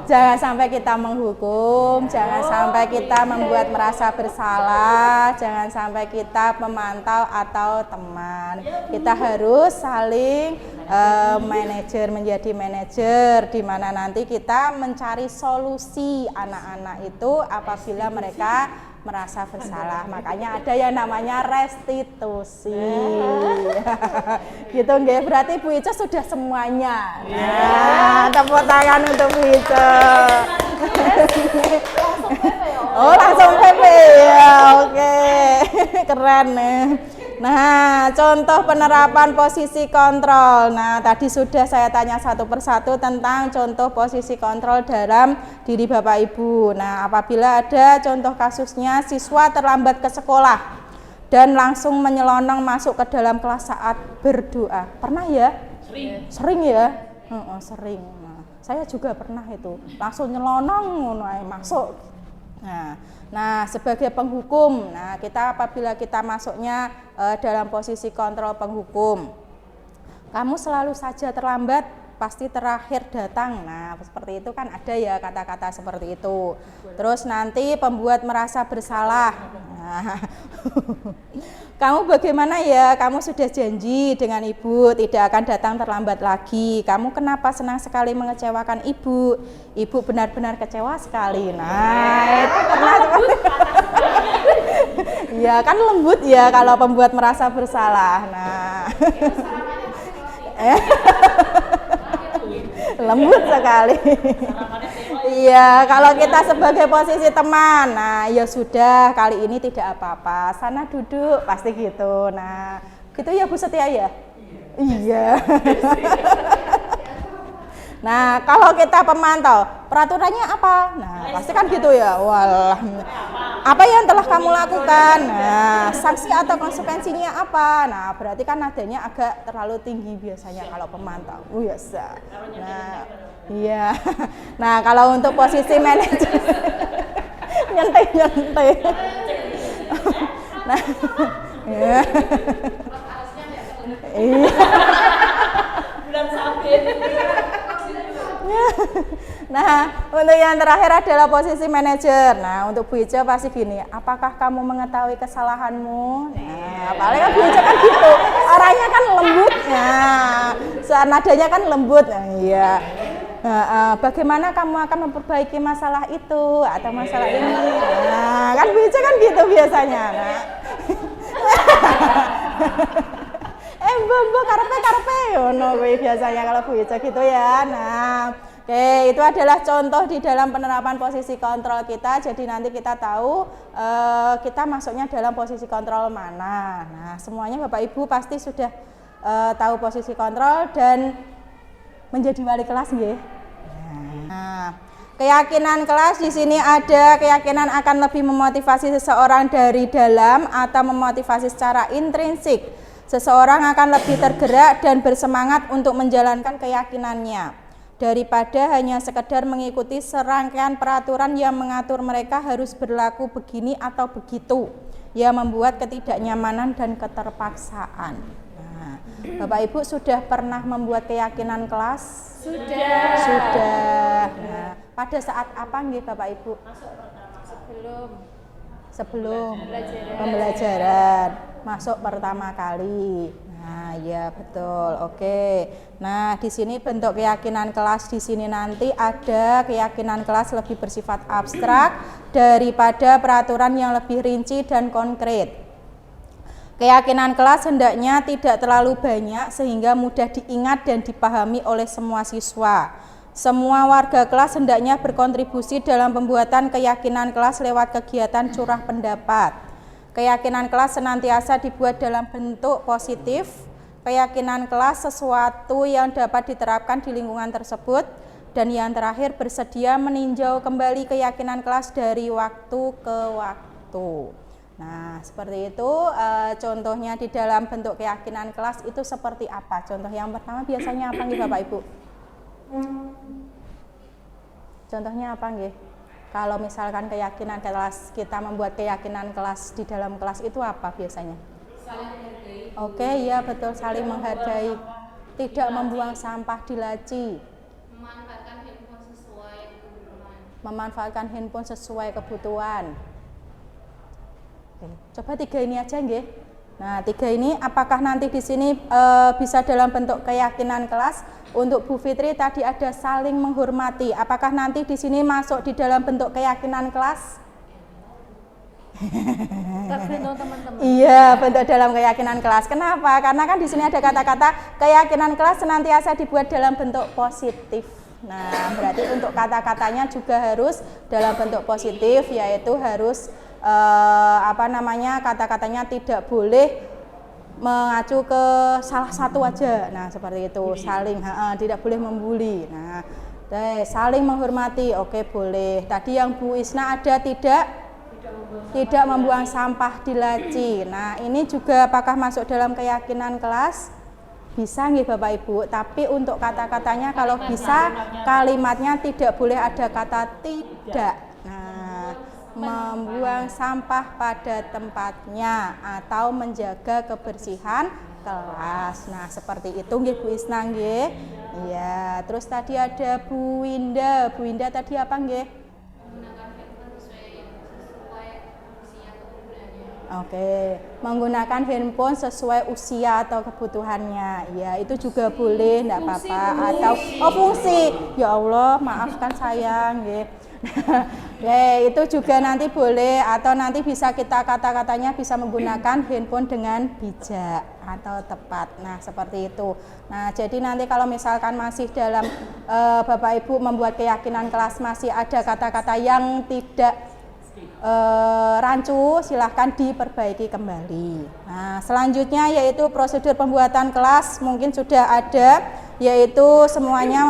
Jangan sampai kita menghukum, jangan sampai kita membuat merasa bersalah, jangan sampai kita memantau atau teman. Kita harus saling manajer, menjadi manajer, di mana nanti kita mencari solusi anak-anak itu apabila mereka merasa bersalah. Makanya ada yang namanya restitusi. Gitu nggih, berarti Bu Ica sudah semuanya. Nah, tepuk tangan untuk Bu Ica. Oh, langsung PP ya. Oke. Keren nih. Nah, contoh penerapan posisi kontrol. Nah, tadi sudah saya tanya satu persatu tentang contoh posisi kontrol dalam diri Bapak Ibu. Nah, apabila ada contoh kasusnya siswa terlambat ke sekolah dan langsung menyelonong masuk ke dalam kelas saat berdoa. Pernah ya? Sering ya? Sering. Nah, saya juga pernah itu. Langsung nyelonong masuk. Nah, sebagai penghukum, nah kita apabila kita masuknya dalam posisi kontrol penghukum, kamu selalu saja terlambat, pasti terakhir datang. Nah, seperti itu kan ada ya kata-kata seperti itu. Terus nanti pembuat merasa bersalah. Nah, kamu bagaimana ya? Kamu sudah janji dengan ibu tidak akan datang terlambat lagi. Kamu kenapa senang sekali mengecewakan ibu? Ibu benar-benar kecewa sekali. Nah, itu pernah. Ya kan lembut ya kalau pembuat merasa bersalah. Nah, lembut sekali. Iya, kalau kita sebagai posisi teman, nah ya sudah, kali ini tidak apa-apa, sana duduk, pasti gitu. Nah, gitu ya Bu Setia ya? Iya. Nah, kalau kita pemantau, peraturannya apa? Nah, pasti kan gitu ya. Walah. Apa yang telah kamu lakukan? Nah, sanksi atau konsekuensinya apa? Nah, berarti kan nadanya agak terlalu tinggi biasanya kalau pemantau. Biasa. Nah, iya. Nah, kalau untuk posisi manajer nyentai. Nah, iya. Iya. Bulan sabit. Nah, untuk yang terakhir adalah posisi manajer. Nah, untuk Bu Ica pasti gini, apakah kamu mengetahui kesalahanmu? Nah, paling kan Bu Ica kan gitu, orangnya kan lembut. Nah, nadanya kan lembut. Nah, iya. Bagaimana kamu akan memperbaiki masalah itu atau masalah ini? Nah, kan Bu Ica kan gitu biasanya. Nah. Mbak karepe ngono kuwi biasanya kalau Bu Ica gitu ya. Nah, oke, itu adalah contoh di dalam penerapan posisi kontrol kita. Jadi nanti kita tahu kita masuknya dalam posisi kontrol mana. Nah, semuanya Bapak Ibu pasti sudah tahu posisi kontrol dan menjadi wali kelas nggih. Nah, Keyakinan kelas di sini ada keyakinan akan lebih memotivasi seseorang dari dalam atau memotivasi secara intrinsik. Seseorang akan lebih tergerak dan bersemangat untuk menjalankan keyakinannya daripada hanya sekedar mengikuti serangkaian peraturan yang mengatur mereka harus berlaku begini atau begitu, yang membuat ketidaknyamanan dan keterpaksaan. Nah, Bapak Ibu sudah pernah membuat keyakinan kelas? Sudah. Nah, pada saat apa nggih Bapak Ibu? Sebelum pembelajaran, masuk pertama kali. Nah, ya betul. Oke. Nah, di sini bentuk keyakinan kelas di sini nanti ada keyakinan kelas lebih bersifat abstrak daripada peraturan yang lebih rinci dan konkret. Keyakinan kelas hendaknya tidak terlalu banyak sehingga mudah diingat dan dipahami oleh semua siswa. Semua warga kelas hendaknya berkontribusi dalam pembuatan keyakinan kelas lewat kegiatan curah pendapat. Keyakinan kelas senantiasa dibuat dalam bentuk positif. Keyakinan kelas sesuatu yang dapat diterapkan di lingkungan tersebut. Dan yang terakhir, bersedia meninjau kembali keyakinan kelas dari waktu ke waktu. Nah, seperti itu contohnya di dalam bentuk keyakinan kelas itu seperti apa? Contoh yang pertama biasanya apa nih Bapak Ibu? Contohnya apa nggih? Kalau misalkan keyakinan kelas, kita membuat keyakinan kelas di dalam kelas itu apa biasanya? Saling menghargai. Oke, ya betul, saling menghargai. Tidak membuang sampah di laci. Memanfaatkan handphone sesuai kebutuhan. Memanfaatkan handphone sesuai kebutuhan. Oke, coba 3 ini aja nggih. Nah, 3 ini apakah nanti di sini bisa dalam bentuk keyakinan kelas? Untuk Bu Fitri tadi ada saling menghormati. Apakah nanti di sini masuk di dalam bentuk keyakinan kelas? Tergantung teman-teman. Iya, bentuk dalam keyakinan kelas. Kenapa? Karena kan di sini ada kata-kata keyakinan kelas senantiasa dibuat dalam bentuk positif. Nah, berarti untuk kata-katanya juga harus dalam bentuk positif, yaitu harus kata-katanya tidak boleh mengacu ke salah satu aja. Nah, seperti itu, saling tidak boleh membuli. Nah, saling menghormati, oke boleh. Tadi yang Bu Isna ada tidak membuang sampah di laci. Nah, ini juga apakah masuk dalam keyakinan kelas? Bisa nggih Bapak Ibu, tapi untuk kata-katanya kalau bisa kalimatnya tidak boleh ada kata tidak. Nah, membuang sampah pada tempatnya atau menjaga kebersihan kelas. Nah, seperti itu nggih Bu Isna nggih. Iya, terus tadi ada Bu Winda. Bu Winda tadi apa nggih? Menggunakan handphone sesuai usia kebutuhannya. Oke, menggunakan handphone sesuai usia atau kebutuhannya. Ya, itu juga boleh, enggak apa-apa. Atau fungsi. Ya Allah, maafkan saya nggih. Ya, itu juga nanti boleh, atau nanti bisa kita kata-katanya bisa menggunakan handphone dengan bijak atau tepat. Nah, seperti itu. Nah, jadi nanti kalau misalkan masih dalam Bapak Ibu membuat keyakinan kelas masih ada kata-kata yang tidak rancu, silahkan diperbaiki kembali. Nah, selanjutnya yaitu prosedur pembuatan kelas mungkin sudah ada, yaitu semuanya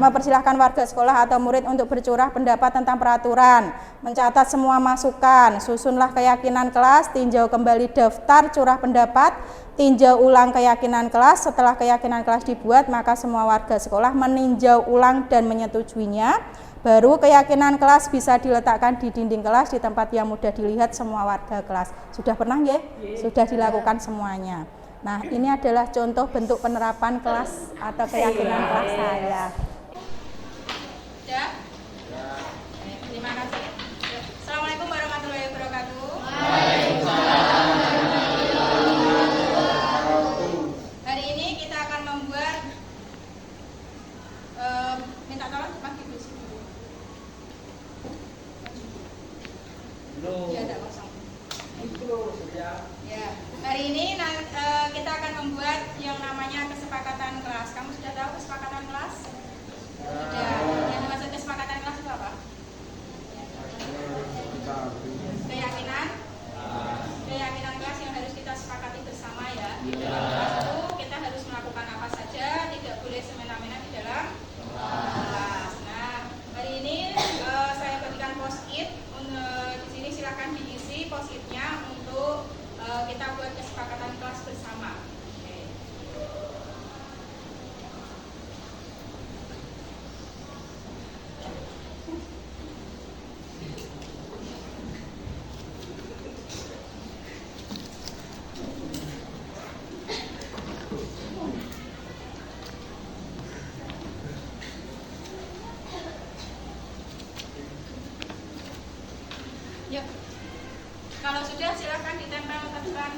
mempersilahkan warga sekolah atau murid untuk bercurah pendapat tentang peraturan, mencatat semua masukan, susunlah keyakinan kelas, tinjau kembali daftar curah pendapat, tinjau ulang keyakinan kelas. Setelah keyakinan kelas dibuat, maka semua warga sekolah meninjau ulang dan menyetujuinya. Baru keyakinan kelas bisa diletakkan di dinding kelas di tempat yang mudah dilihat semua warga kelas. Sudah pernah nggih? Sudah dilakukan semuanya. Nah, ini adalah contoh bentuk penerapan kelas atau keyakinan kelas saya. Ya? Terima kasih. Assalamualaikum warahmatullahi wabarakatuh. Hari ini kita akan membuat minta tolong Mas Ibu dulu. Ya, tidak kosong. Ya, hari ini kita akan membuat yang namanya kesepakatan kelas. Kamu sudah tahu kesepakatan kelas? Sudah. Yang dimaksud kesepakatan kelas itu apa? Keyakinan kelas yang harus kita sepakati bersama ya. Di dalam kelas itu kita harus melakukan apa saja, tidak boleh semena-mena di dalam kelas. Nah, hari ini Yuk. Kalau sudah silakan ditempel ke depan.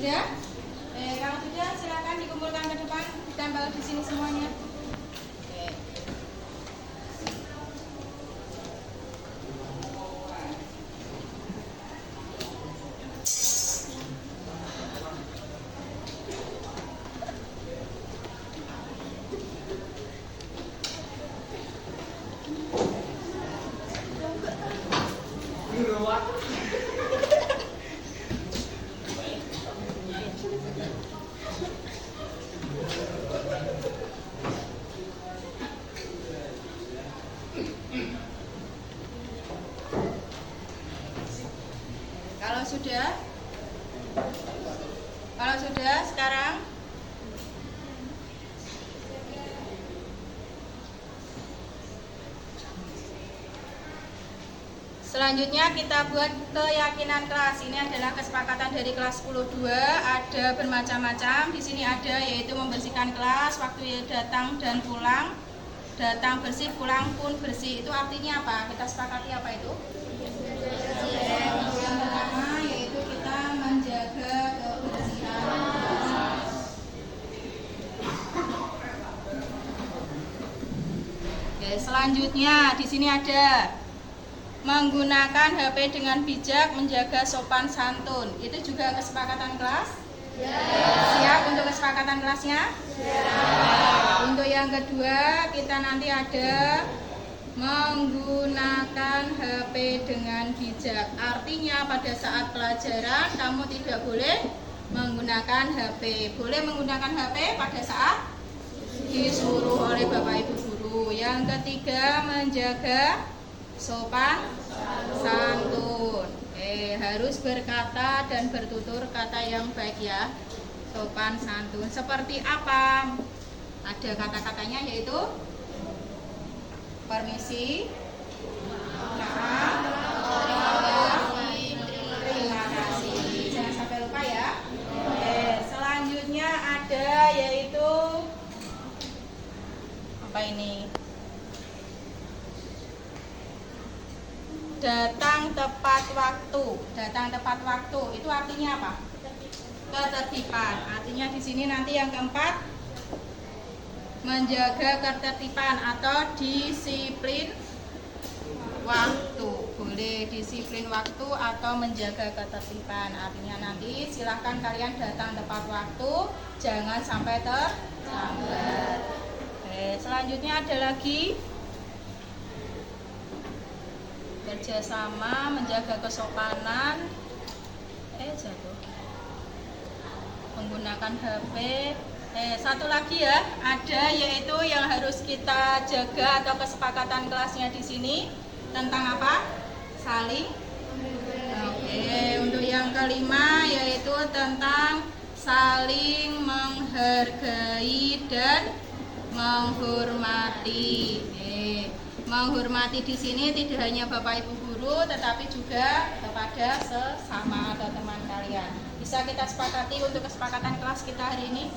Sudah? Kalau sudah silakan dikumpulkan ke depan, ditempel di sini semuanya. Oke. Kalau sudah sekarang selanjutnya kita buat keyakinan kelas. Ini adalah kesepakatan dari kelas 10-2, ada bermacam-macam. Di sini ada yaitu membersihkan kelas, waktu datang dan pulang. Datang bersih, pulang pun bersih. Itu artinya apa? Kita sepakati apa itu? Yang pertama yaitu kita menjaga kebersihan. Oke, selanjutnya di sini ada menggunakan HP dengan bijak, menjaga sopan santun. Itu juga kesepakatan kelas? Ya. Siap untuk kesepakatan kelasnya? Ya. Untuk yang kedua, kita nanti ada menggunakan HP dengan bijak. Artinya pada saat pelajaran kamu tidak boleh menggunakan HP. Boleh menggunakan HP pada saat disuruh oleh Bapak Ibu guru. Yang ketiga, menjaga sopan santun. Harus berkata dan bertutur kata yang baik ya. Sopan santun. Seperti apa? Ada kata-katanya yaitu permisi, maaf, terima kasih. Jangan sampai lupa ya. Selanjutnya ada yaitu apa ini? Datang tepat waktu. Datang tepat waktu itu artinya apa? Ketertiban. Artinya di sini nanti yang keempat, menjaga ketertiban atau disiplin waktu. Boleh disiplin waktu atau menjaga ketertiban. Artinya nanti silahkan kalian datang tepat waktu, jangan sampai terlambat. Selanjutnya ada lagi kerjasama, menjaga kesopanan, jatuh, menggunakan HP. Satu lagi ya, ada yaitu yang harus kita jaga atau kesepakatan kelasnya di sini tentang apa? Saling. Untuk yang kelima yaitu tentang saling menghargai dan menghormati. Menghormati di sini tidak hanya Bapak Ibu guru, tetapi juga kepada sesama atau teman kalian. Bisa kita sepakati untuk kesepakatan kelas kita hari ini?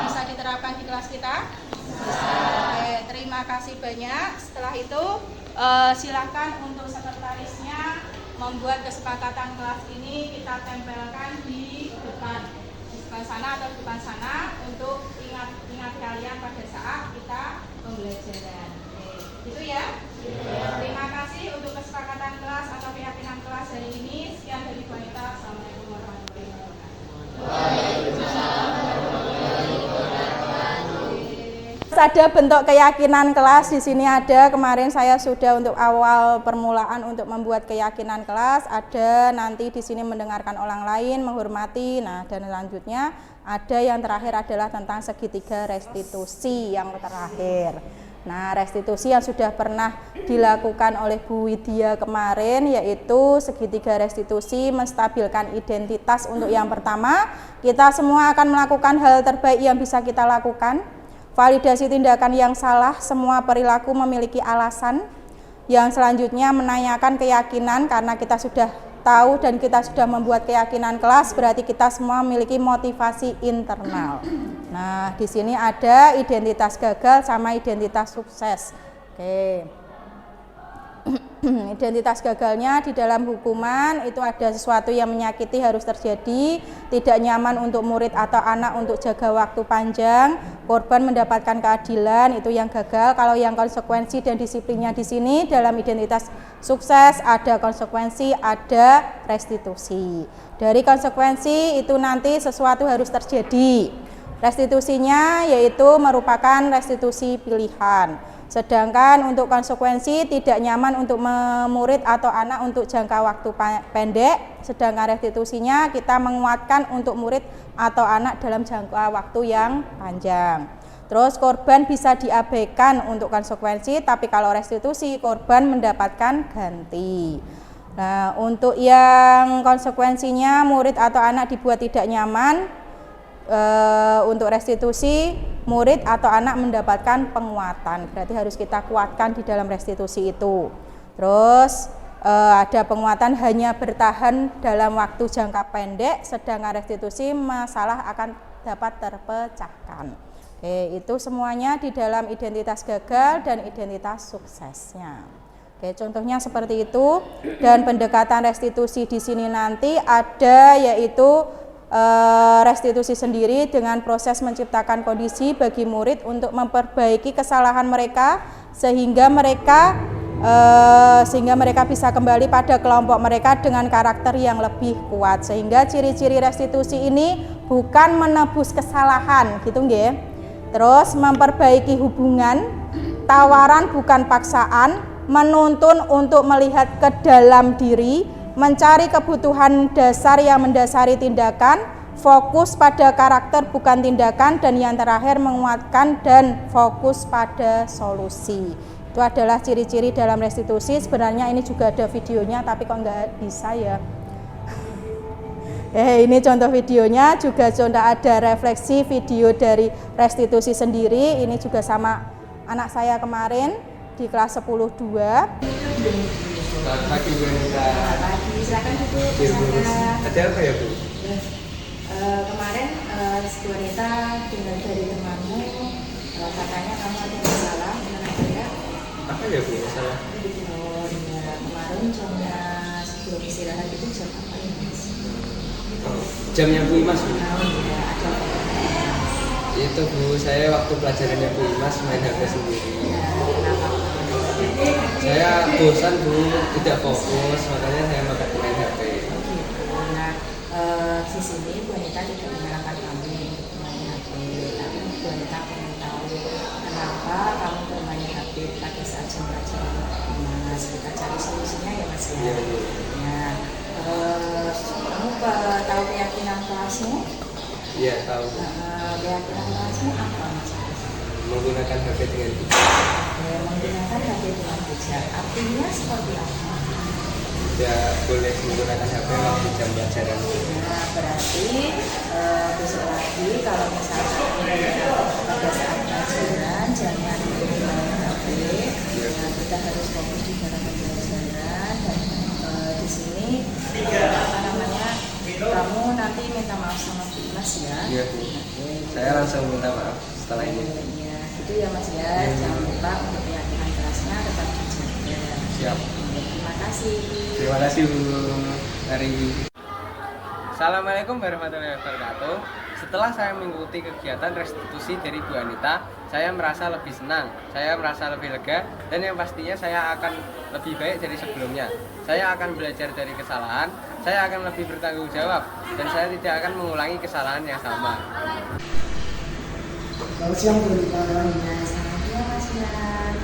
Bisa diterapkan di kelas kita? Terima kasih banyak. Setelah itu silakan untuk sekretarisnya membuat kesepakatan kelas ini kita tempelkan di depan sana atau depan sana untuk ingat kalian pada saat kita pembelajaran. Itu ya. Terima kasih untuk kesepakatan kelas atau keyakinan kelas hari ini. Sekian dari Wanita. Assalamualaikum warahmatullahi wabarakatuh. ada bentuk keyakinan kelas. Di sini ada, kemarin saya sudah untuk awal permulaan untuk membuat keyakinan kelas. Ada nanti di sini mendengarkan orang lain, menghormati. Nah, dan selanjutnya ada yang terakhir adalah tentang segitiga restitusi yang terakhir. Nah, restitusi yang sudah pernah dilakukan oleh Bu Widya kemarin, yaitu segitiga restitusi menstabilkan identitas. Untuk yang pertama, kita semua akan melakukan hal terbaik yang bisa kita lakukan. Validasi tindakan yang salah, semua perilaku memiliki alasan. Yang selanjutnya menanyakan keyakinan, karena kita sudah tahu dan kita sudah membuat keyakinan kelas, berarti kita semua memiliki motivasi internal. Nah, di sini ada identitas gagal sama identitas sukses. Oke. Identitas gagalnya di dalam hukuman itu ada sesuatu yang menyakiti harus terjadi, tidak nyaman untuk murid atau anak untuk jaga waktu panjang, korban mendapatkan keadilan, itu yang gagal. Kalau yang konsekuensi dan disiplinnya di sini dalam identitas sukses ada konsekuensi, ada restitusi. Dari konsekuensi itu nanti sesuatu harus terjadi. Restitusinya yaitu merupakan restitusi pilihan. Sedangkan untuk konsekuensi tidak nyaman untuk murid atau anak untuk jangka waktu pendek. Sedangkan restitusinya kita menguatkan untuk murid atau anak dalam jangka waktu yang panjang. Terus korban bisa diabaikan untuk konsekuensi, tapi kalau restitusi korban mendapatkan ganti. Nah, untuk yang konsekuensinya murid atau anak dibuat tidak nyaman, untuk restitusi murid atau anak mendapatkan penguatan, berarti harus kita kuatkan di dalam restitusi itu. Terus ada penguatan hanya bertahan dalam waktu jangka pendek, sedangkan restitusi masalah akan dapat terpecahkan. Oke, itu semuanya di dalam identitas gagal dan identitas suksesnya. Oke, contohnya seperti itu. Dan pendekatan restitusi di sini nanti ada yaitu restitusi sendiri dengan proses menciptakan kondisi bagi murid untuk memperbaiki kesalahan mereka sehingga mereka bisa kembali pada kelompok mereka dengan karakter yang lebih kuat. Sehingga ciri-ciri restitusi ini bukan menebus kesalahan, gitu nggih. Terus memperbaiki hubungan, tawaran bukan paksaan, menuntun untuk melihat ke dalam diri, mencari kebutuhan dasar yang mendasari tindakan, fokus pada karakter bukan tindakan, dan yang terakhir menguatkan dan fokus pada solusi. Itu adalah ciri-ciri dalam restitusi. Sebenarnya ini juga ada videonya, tapi kok nggak bisa ya. Ini contoh videonya, juga contoh ada refleksi video dari restitusi sendiri. Ini juga sama anak saya kemarin di kelas 10-2. Selamat pagi Bu Anita. Selamat pagi, silakan duduk. Ada apa ya Bu? Kemarin Bu Anita dengar dari temanmu, katanya kamu ada masalah, benar ya? Apa ya Bu masalah? Kemarin jamnya sebelum istirahat itu jam apa ya Mas? Jamnya Bu Imas Bu? Ada apa? Itu Bu, saya waktu pelajarannya Bu Imas main HP sendiri. Saya bosan Bu, tidak fokus, makanya saya main HP. Nah, di sini Bu Anita tidak menyalahkan kamu untuk main HP, tapi Bu Anita ingin tahu kenapa kamu bermain HP pada saat jam pelajaran Mas. Kita cari solusinya ya Mas ya. Iya Bu. Nah, kamu tahu keyakinan kelasmu? Iya tahu. Keyakinan kelasmu apa Mas? Menggunakan HP dengan bijak. Menggunakan HP dengan bijak, artinya seperti apa? Tidak boleh menggunakan HP waktu jam pelajaran. Nah, berarti besok lagi kalau misalnya pada saat pelajaran jangan menggunakan HP. Nah, kita harus fokus di dalam pelajaran, dan di sini kamu nanti minta maaf sama Bu Mas ya. Iya Bu. Saya langsung minta maaf setelah ini. Iya, gitu ya Mas ya. Jangan lupa untuk keyakinan kelasnya tetap dijaga. Siap. Terima kasih. Terima kasih Bu. Mari. Assalamualaikum warahmatullahi wabarakatuh. Setelah saya mengikuti kegiatan restitusi dari Bu Anita, saya merasa lebih senang, saya merasa lebih lega, dan yang pastinya saya akan lebih baik dari sebelumnya. Saya akan belajar dari kesalahan, saya akan lebih bertanggung jawab, dan saya tidak akan mengulangi kesalahan yang sama. Selamat siang Bu Anita. Fian.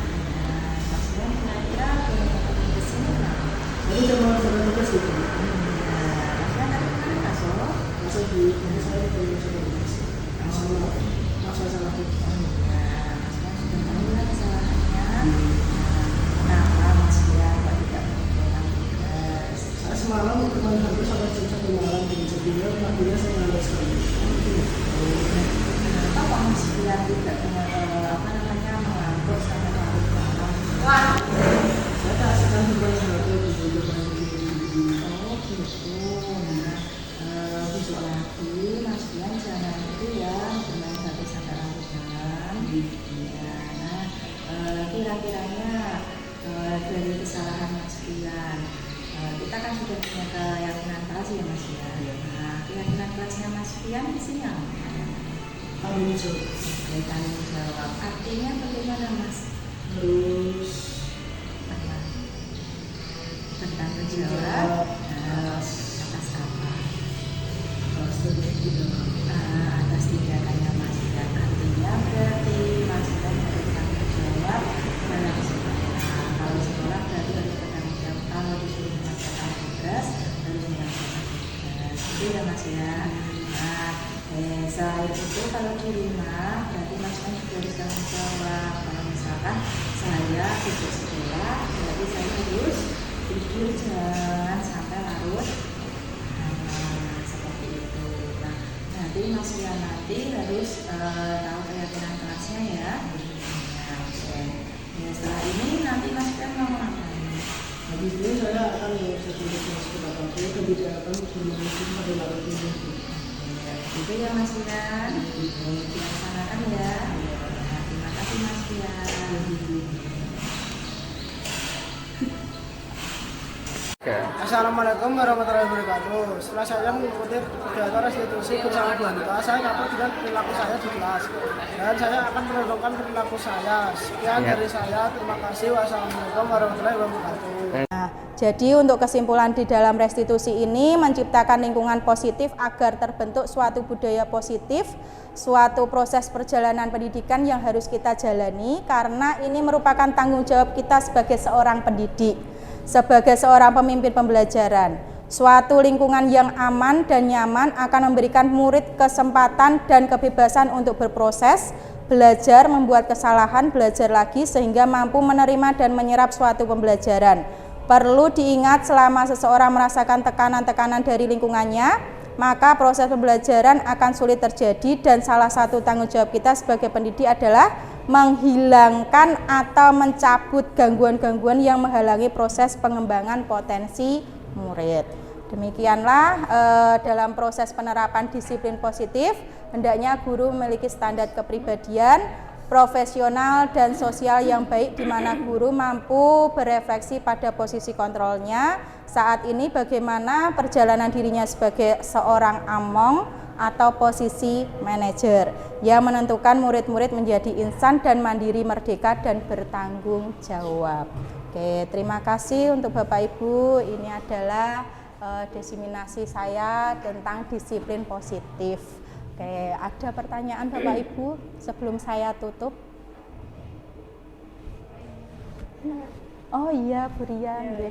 Mas Fian kira-kira boleh ke sini nggak? Jadi udah mau jalan tugas gitu. Mas Fian tadi kemana masuk? Masuk di saya di Indonesia. Masalah salah itu. Mas Fian sudah tahu lah kesalahannya. Kenapa Mas Fian kok tidak mengumpulkan tugas? Saya semalam kemarin hampir sampai jam 1 malam di Jogja, akhirnya saya ngambil sekali. Kenapa kok Mas Fian tidak mengantuk sampai larut malam? Saya tak akan bermain HP di depan Oh gitu. Nah, besok lagi Mas Fian jangan itu ya bermain HP sampai larut malam. Ya, nah kira-kiranya dari kesalahan Mas Fian, kita kan sudah punya keyakinan kelas ya Mas Fian. Nah, keyakinan kelasnya Mas Fian di sini apa? tanggung jawab. Tanggung jawab. Artinya bagaimana Mas? Terus Bertanggung jawab atas apa? Atas tindakannya Mas Fian. Artinya berarti Mas Fian bertanggung jawab dalam sekolah. Kalau sekolah berarti harus bertanggung jawab. Kalau disuruh mengerjakan tugas harus mengerjakan tugas. Itu ya Mas ya. Nah, selain itu kalau di rumah berarti Mas Fian juga harus tanggung jawab. Kalau misalkan saya tugas sekolah berarti saya harus tidur jangan sampai larut. Seperti itu. Nah, nanti Mas Fian nanti harus tahu keyakinan kelasnya ya. Nah, oke. Ya, setelah ini nanti Mas Fian mau ngapain? habis ini saya akan satu tugas ke kebijakan bermain pada larut ini. Itu ya Mas Fian. Dilaksanakan ya. Nah, terima kasih Mas Fian. Assalamualaikum warahmatullahi wabarakatuh. Setelah saya mengikuti kegiatan restitusi bersama Bu Anita, saya dapat dengan perilaku saya di kelas dan saya akan menurunkan perilaku saya. Sekian dari saya, terima kasih. Wassalamualaikum warahmatullahi wabarakatuh. Nah, jadi untuk kesimpulan di dalam restitusi ini menciptakan lingkungan positif agar terbentuk suatu budaya positif, suatu proses perjalanan pendidikan yang harus kita jalani karena ini merupakan tanggung jawab kita sebagai seorang pendidik, sebagai seorang pemimpin pembelajaran. Suatu lingkungan yang aman dan nyaman akan memberikan murid kesempatan dan kebebasan untuk berproses, belajar, membuat kesalahan, belajar lagi sehingga mampu menerima dan menyerap suatu pembelajaran. Perlu diingat selama seseorang merasakan tekanan-tekanan dari lingkungannya, maka proses pembelajaran akan sulit terjadi dan salah satu tanggung jawab kita sebagai pendidik adalah menghilangkan atau mencabut gangguan-gangguan yang menghalangi proses pengembangan potensi murid. Demikianlah dalam proses penerapan disiplin positif, hendaknya guru memiliki standar kepribadian, profesional dan sosial yang baik di mana guru mampu berefleksi pada posisi kontrolnya saat ini bagaimana perjalanan dirinya sebagai seorang among atau posisi manajer yang menentukan murid-murid menjadi insan dan mandiri, merdeka dan bertanggung jawab. Oke, terima kasih untuk Bapak Ibu. Ini adalah diseminasi saya tentang disiplin positif. Oke, ada pertanyaan Bapak Ibu sebelum saya tutup? Oh iya, Bu Rian.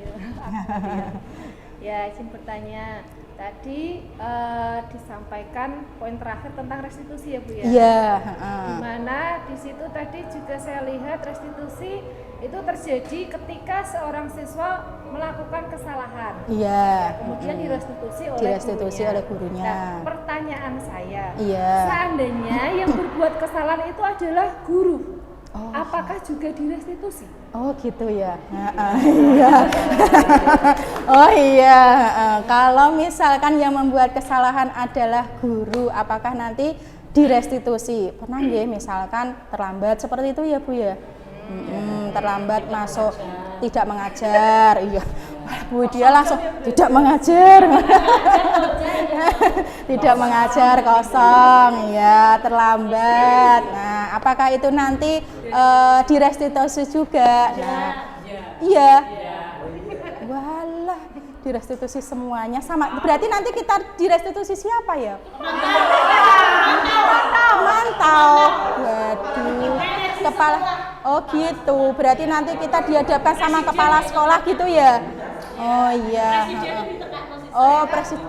Ya, izin bertanya. Tadi disampaikan poin terakhir tentang restitusi ya Bu ya? Iya. Dimana di situ tadi juga saya lihat restitusi itu terjadi ketika seorang siswa melakukan kesalahan. Iya. Kemudian direstitusi oleh gurunya. Nah, pertanyaan saya, iya. Seandainya yang berbuat kesalahan itu adalah guru, apakah juga direstitusi? Oh gitu ya. Iya. Oh iya. Kalau misalkan yang membuat kesalahan adalah guru, apakah nanti direstitusi? Pernah nggih misalkan terlambat seperti itu ya Bu ya? Terlambat masuk, tidak mengajar. Iya. Bu dia langsung tidak mengajar. Tidak mengajar, kosong ya, terlambat. Nah, apakah itu nanti direstitusi juga? Nah, iya. Walah, direstitusi semuanya sama. Berarti nanti kita direstitusi siapa ya? Mantau. Waduh. Kepala Oh gitu, berarti nanti kita dihadapkan sama kepala sekolah gitu ya? Oh iya. Oh presiden.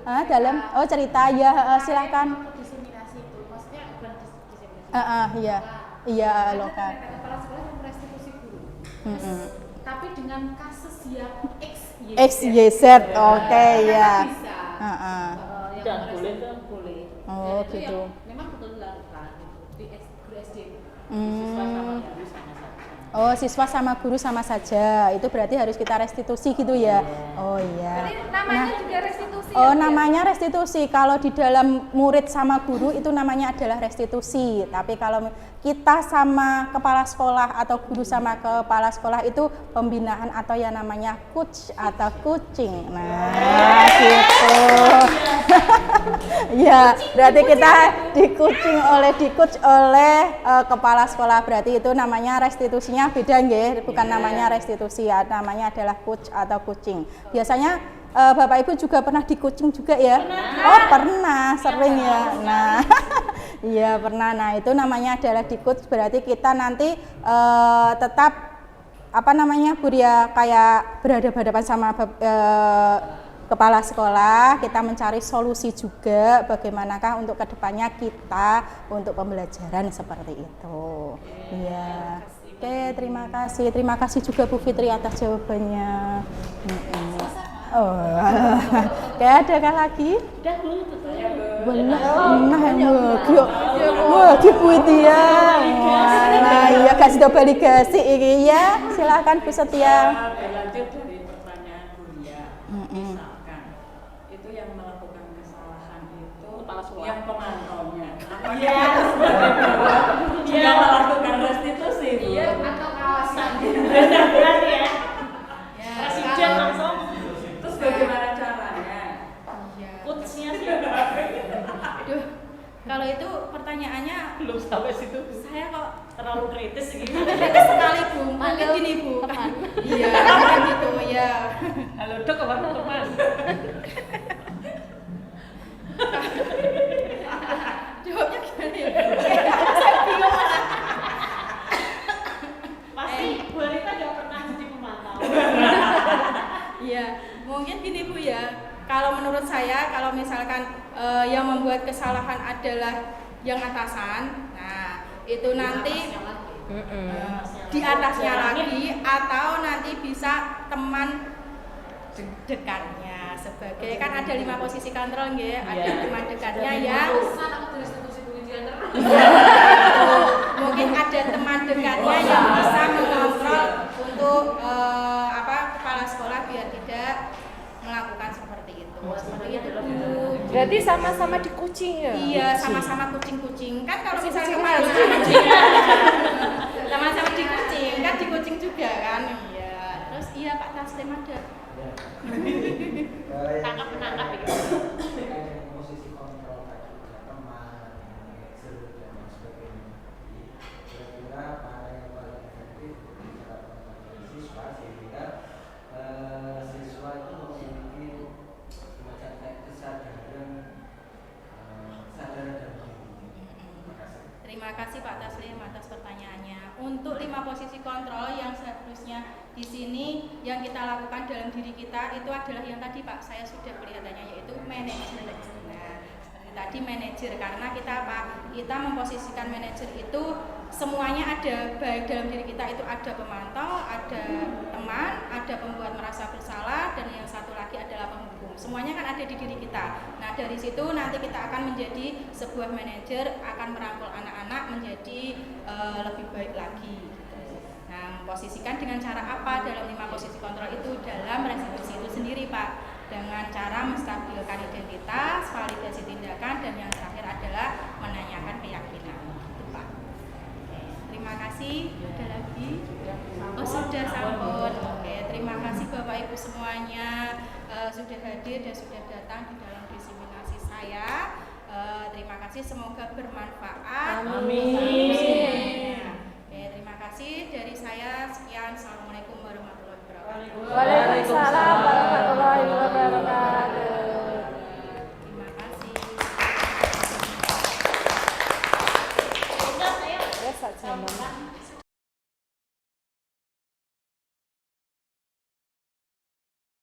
Dalam. Oh cerita ya, silakan. Diseminasi itu, maksudnya bukan diseminasi. Iya, iya lokal. Kepala sekolah merestitusi guru. Tapi dengan kasus yang XYZ, oke ya. Dan boleh kan boleh. Oh gitu. Memang betul dilakukan di guru SD. Siswa sama guru sama saja. Oh siswa sama guru sama saja, itu berarti harus kita restitusi gitu ya? Oh iya. Jadi namanya juga restitusi. Oh namanya restitusi, kalau di dalam murid sama guru itu namanya adalah restitusi. Tapi kalau kita sama kepala sekolah atau guru sama kepala sekolah itu pembinaan atau yang namanya coach atau coaching. Nah gitu. Ya berarti kita di-coach oleh kepala sekolah, berarti itu namanya restitusinya beda nggih, bukan namanya restitusi ya, namanya adalah coach atau coaching. Biasanya Bapak Ibu juga pernah di coaching juga ya? Oh pernah, sering ya. Nah, iya pernah. Nah itu namanya adalah di coach, berarti kita nanti tetap apa namanya Bu ya, kayak berhadapan sama kepala sekolah, kita mencari solusi juga bagaimanakah untuk kedepannya kita untuk pembelajaran seperti itu. Iya. Oke, terima kasih juga Bu Fitri atas jawabannya. Oh, kayak ada kan lagi? Wah, gitu itu ya. Nah, iya kasih do balik kasih ini ya. Silakan Bu Setia. Lanjut dari pertanyaan Buria. Misalkan itu yang melakukan kesalahan itu yang pemantaunya. Apakah harus juga melakukan restitusi? Iya, atau kawasan. Benar ya. Presiden langsung. Terus bagaimana caranya? Coachnya sih. Aduh, kalau itu pertanyaannya Belum sampai situ. Saya kok terlalu kritis gitu. kritis sekali Bu, mungkin gini Bu. Iya, kan gitu ya. Halo dok, apa teman? Jawabnya gimana ya? Pasti Bu Rita nggak pernah jadi pemantau. Iya, mungkin gini Bu ya. Kalau menurut saya, kalau misalkan yang membuat kesalahan adalah yang atasan, nah itu nanti di atasnya lagi, atau nanti bisa teman dekatnya sebagai, kan ada 5 posisi kontrol nggih, ada teman dekatnya ya. Mungkin ada teman dekatnya yang bisa mengontrol untuk kepala sekolah biar tidak melakukan seperti itu. Seperti itu Bu. Berarti sama-sama di coaching ya? Iya, sama-sama kucing-kucing. Kan kalau misalnya sama-sama di kucing, kan di kucing juga kan. Iya. Terus iya Pak Taslim ada. Tangkap-menangkap itu. Posisi kontrol teman, manajer dan sebagainya. Kira-kira mana yang paling efektif cara pengajaran siswa sehingga siswa itu memiliki semacam kesadaran dan Terima kasih Pak Taslim atas pertanyaannya. Untuk 5 posisi kontrol yang seharusnya di sini yang kita lakukan dalam diri kita itu adalah yang tadi Pak saya sudah kelihatannya, yaitu manajer. Nah, seperti tadi manajer, karena kita kita memposisikan manajer itu semuanya ada, baik dalam diri kita itu ada pemantau, ada teman, ada pembuat merasa bersalah, dan yang satu lagi adalah penghukum. Semuanya kan ada di diri kita. Nah dari situ nanti kita akan menjadi sebuah manajer, akan merangkul anak-anak menjadi lebih baik lagi. Nah memposisikan dengan cara apa dalam 5 posisi kontrol itu? Dalam restitusi itu sendiri Pak, dengan cara menstabilkan identitas, validasi tindakan, dan yang terakhir adalah menanyakan keyakinan. Gitu Pak. Terima kasih. Ada lagi? Oh sudah sampun. Oke, terima kasih Bapak Ibu semuanya sudah hadir dan sudah datang di dalam diseminasi saya. Terima kasih, semoga bermanfaat. Amin. Oke, terima kasih dari saya. Sekian. Assalamualaikum warahmatullahi wabarakatuh. Waalaikumsalam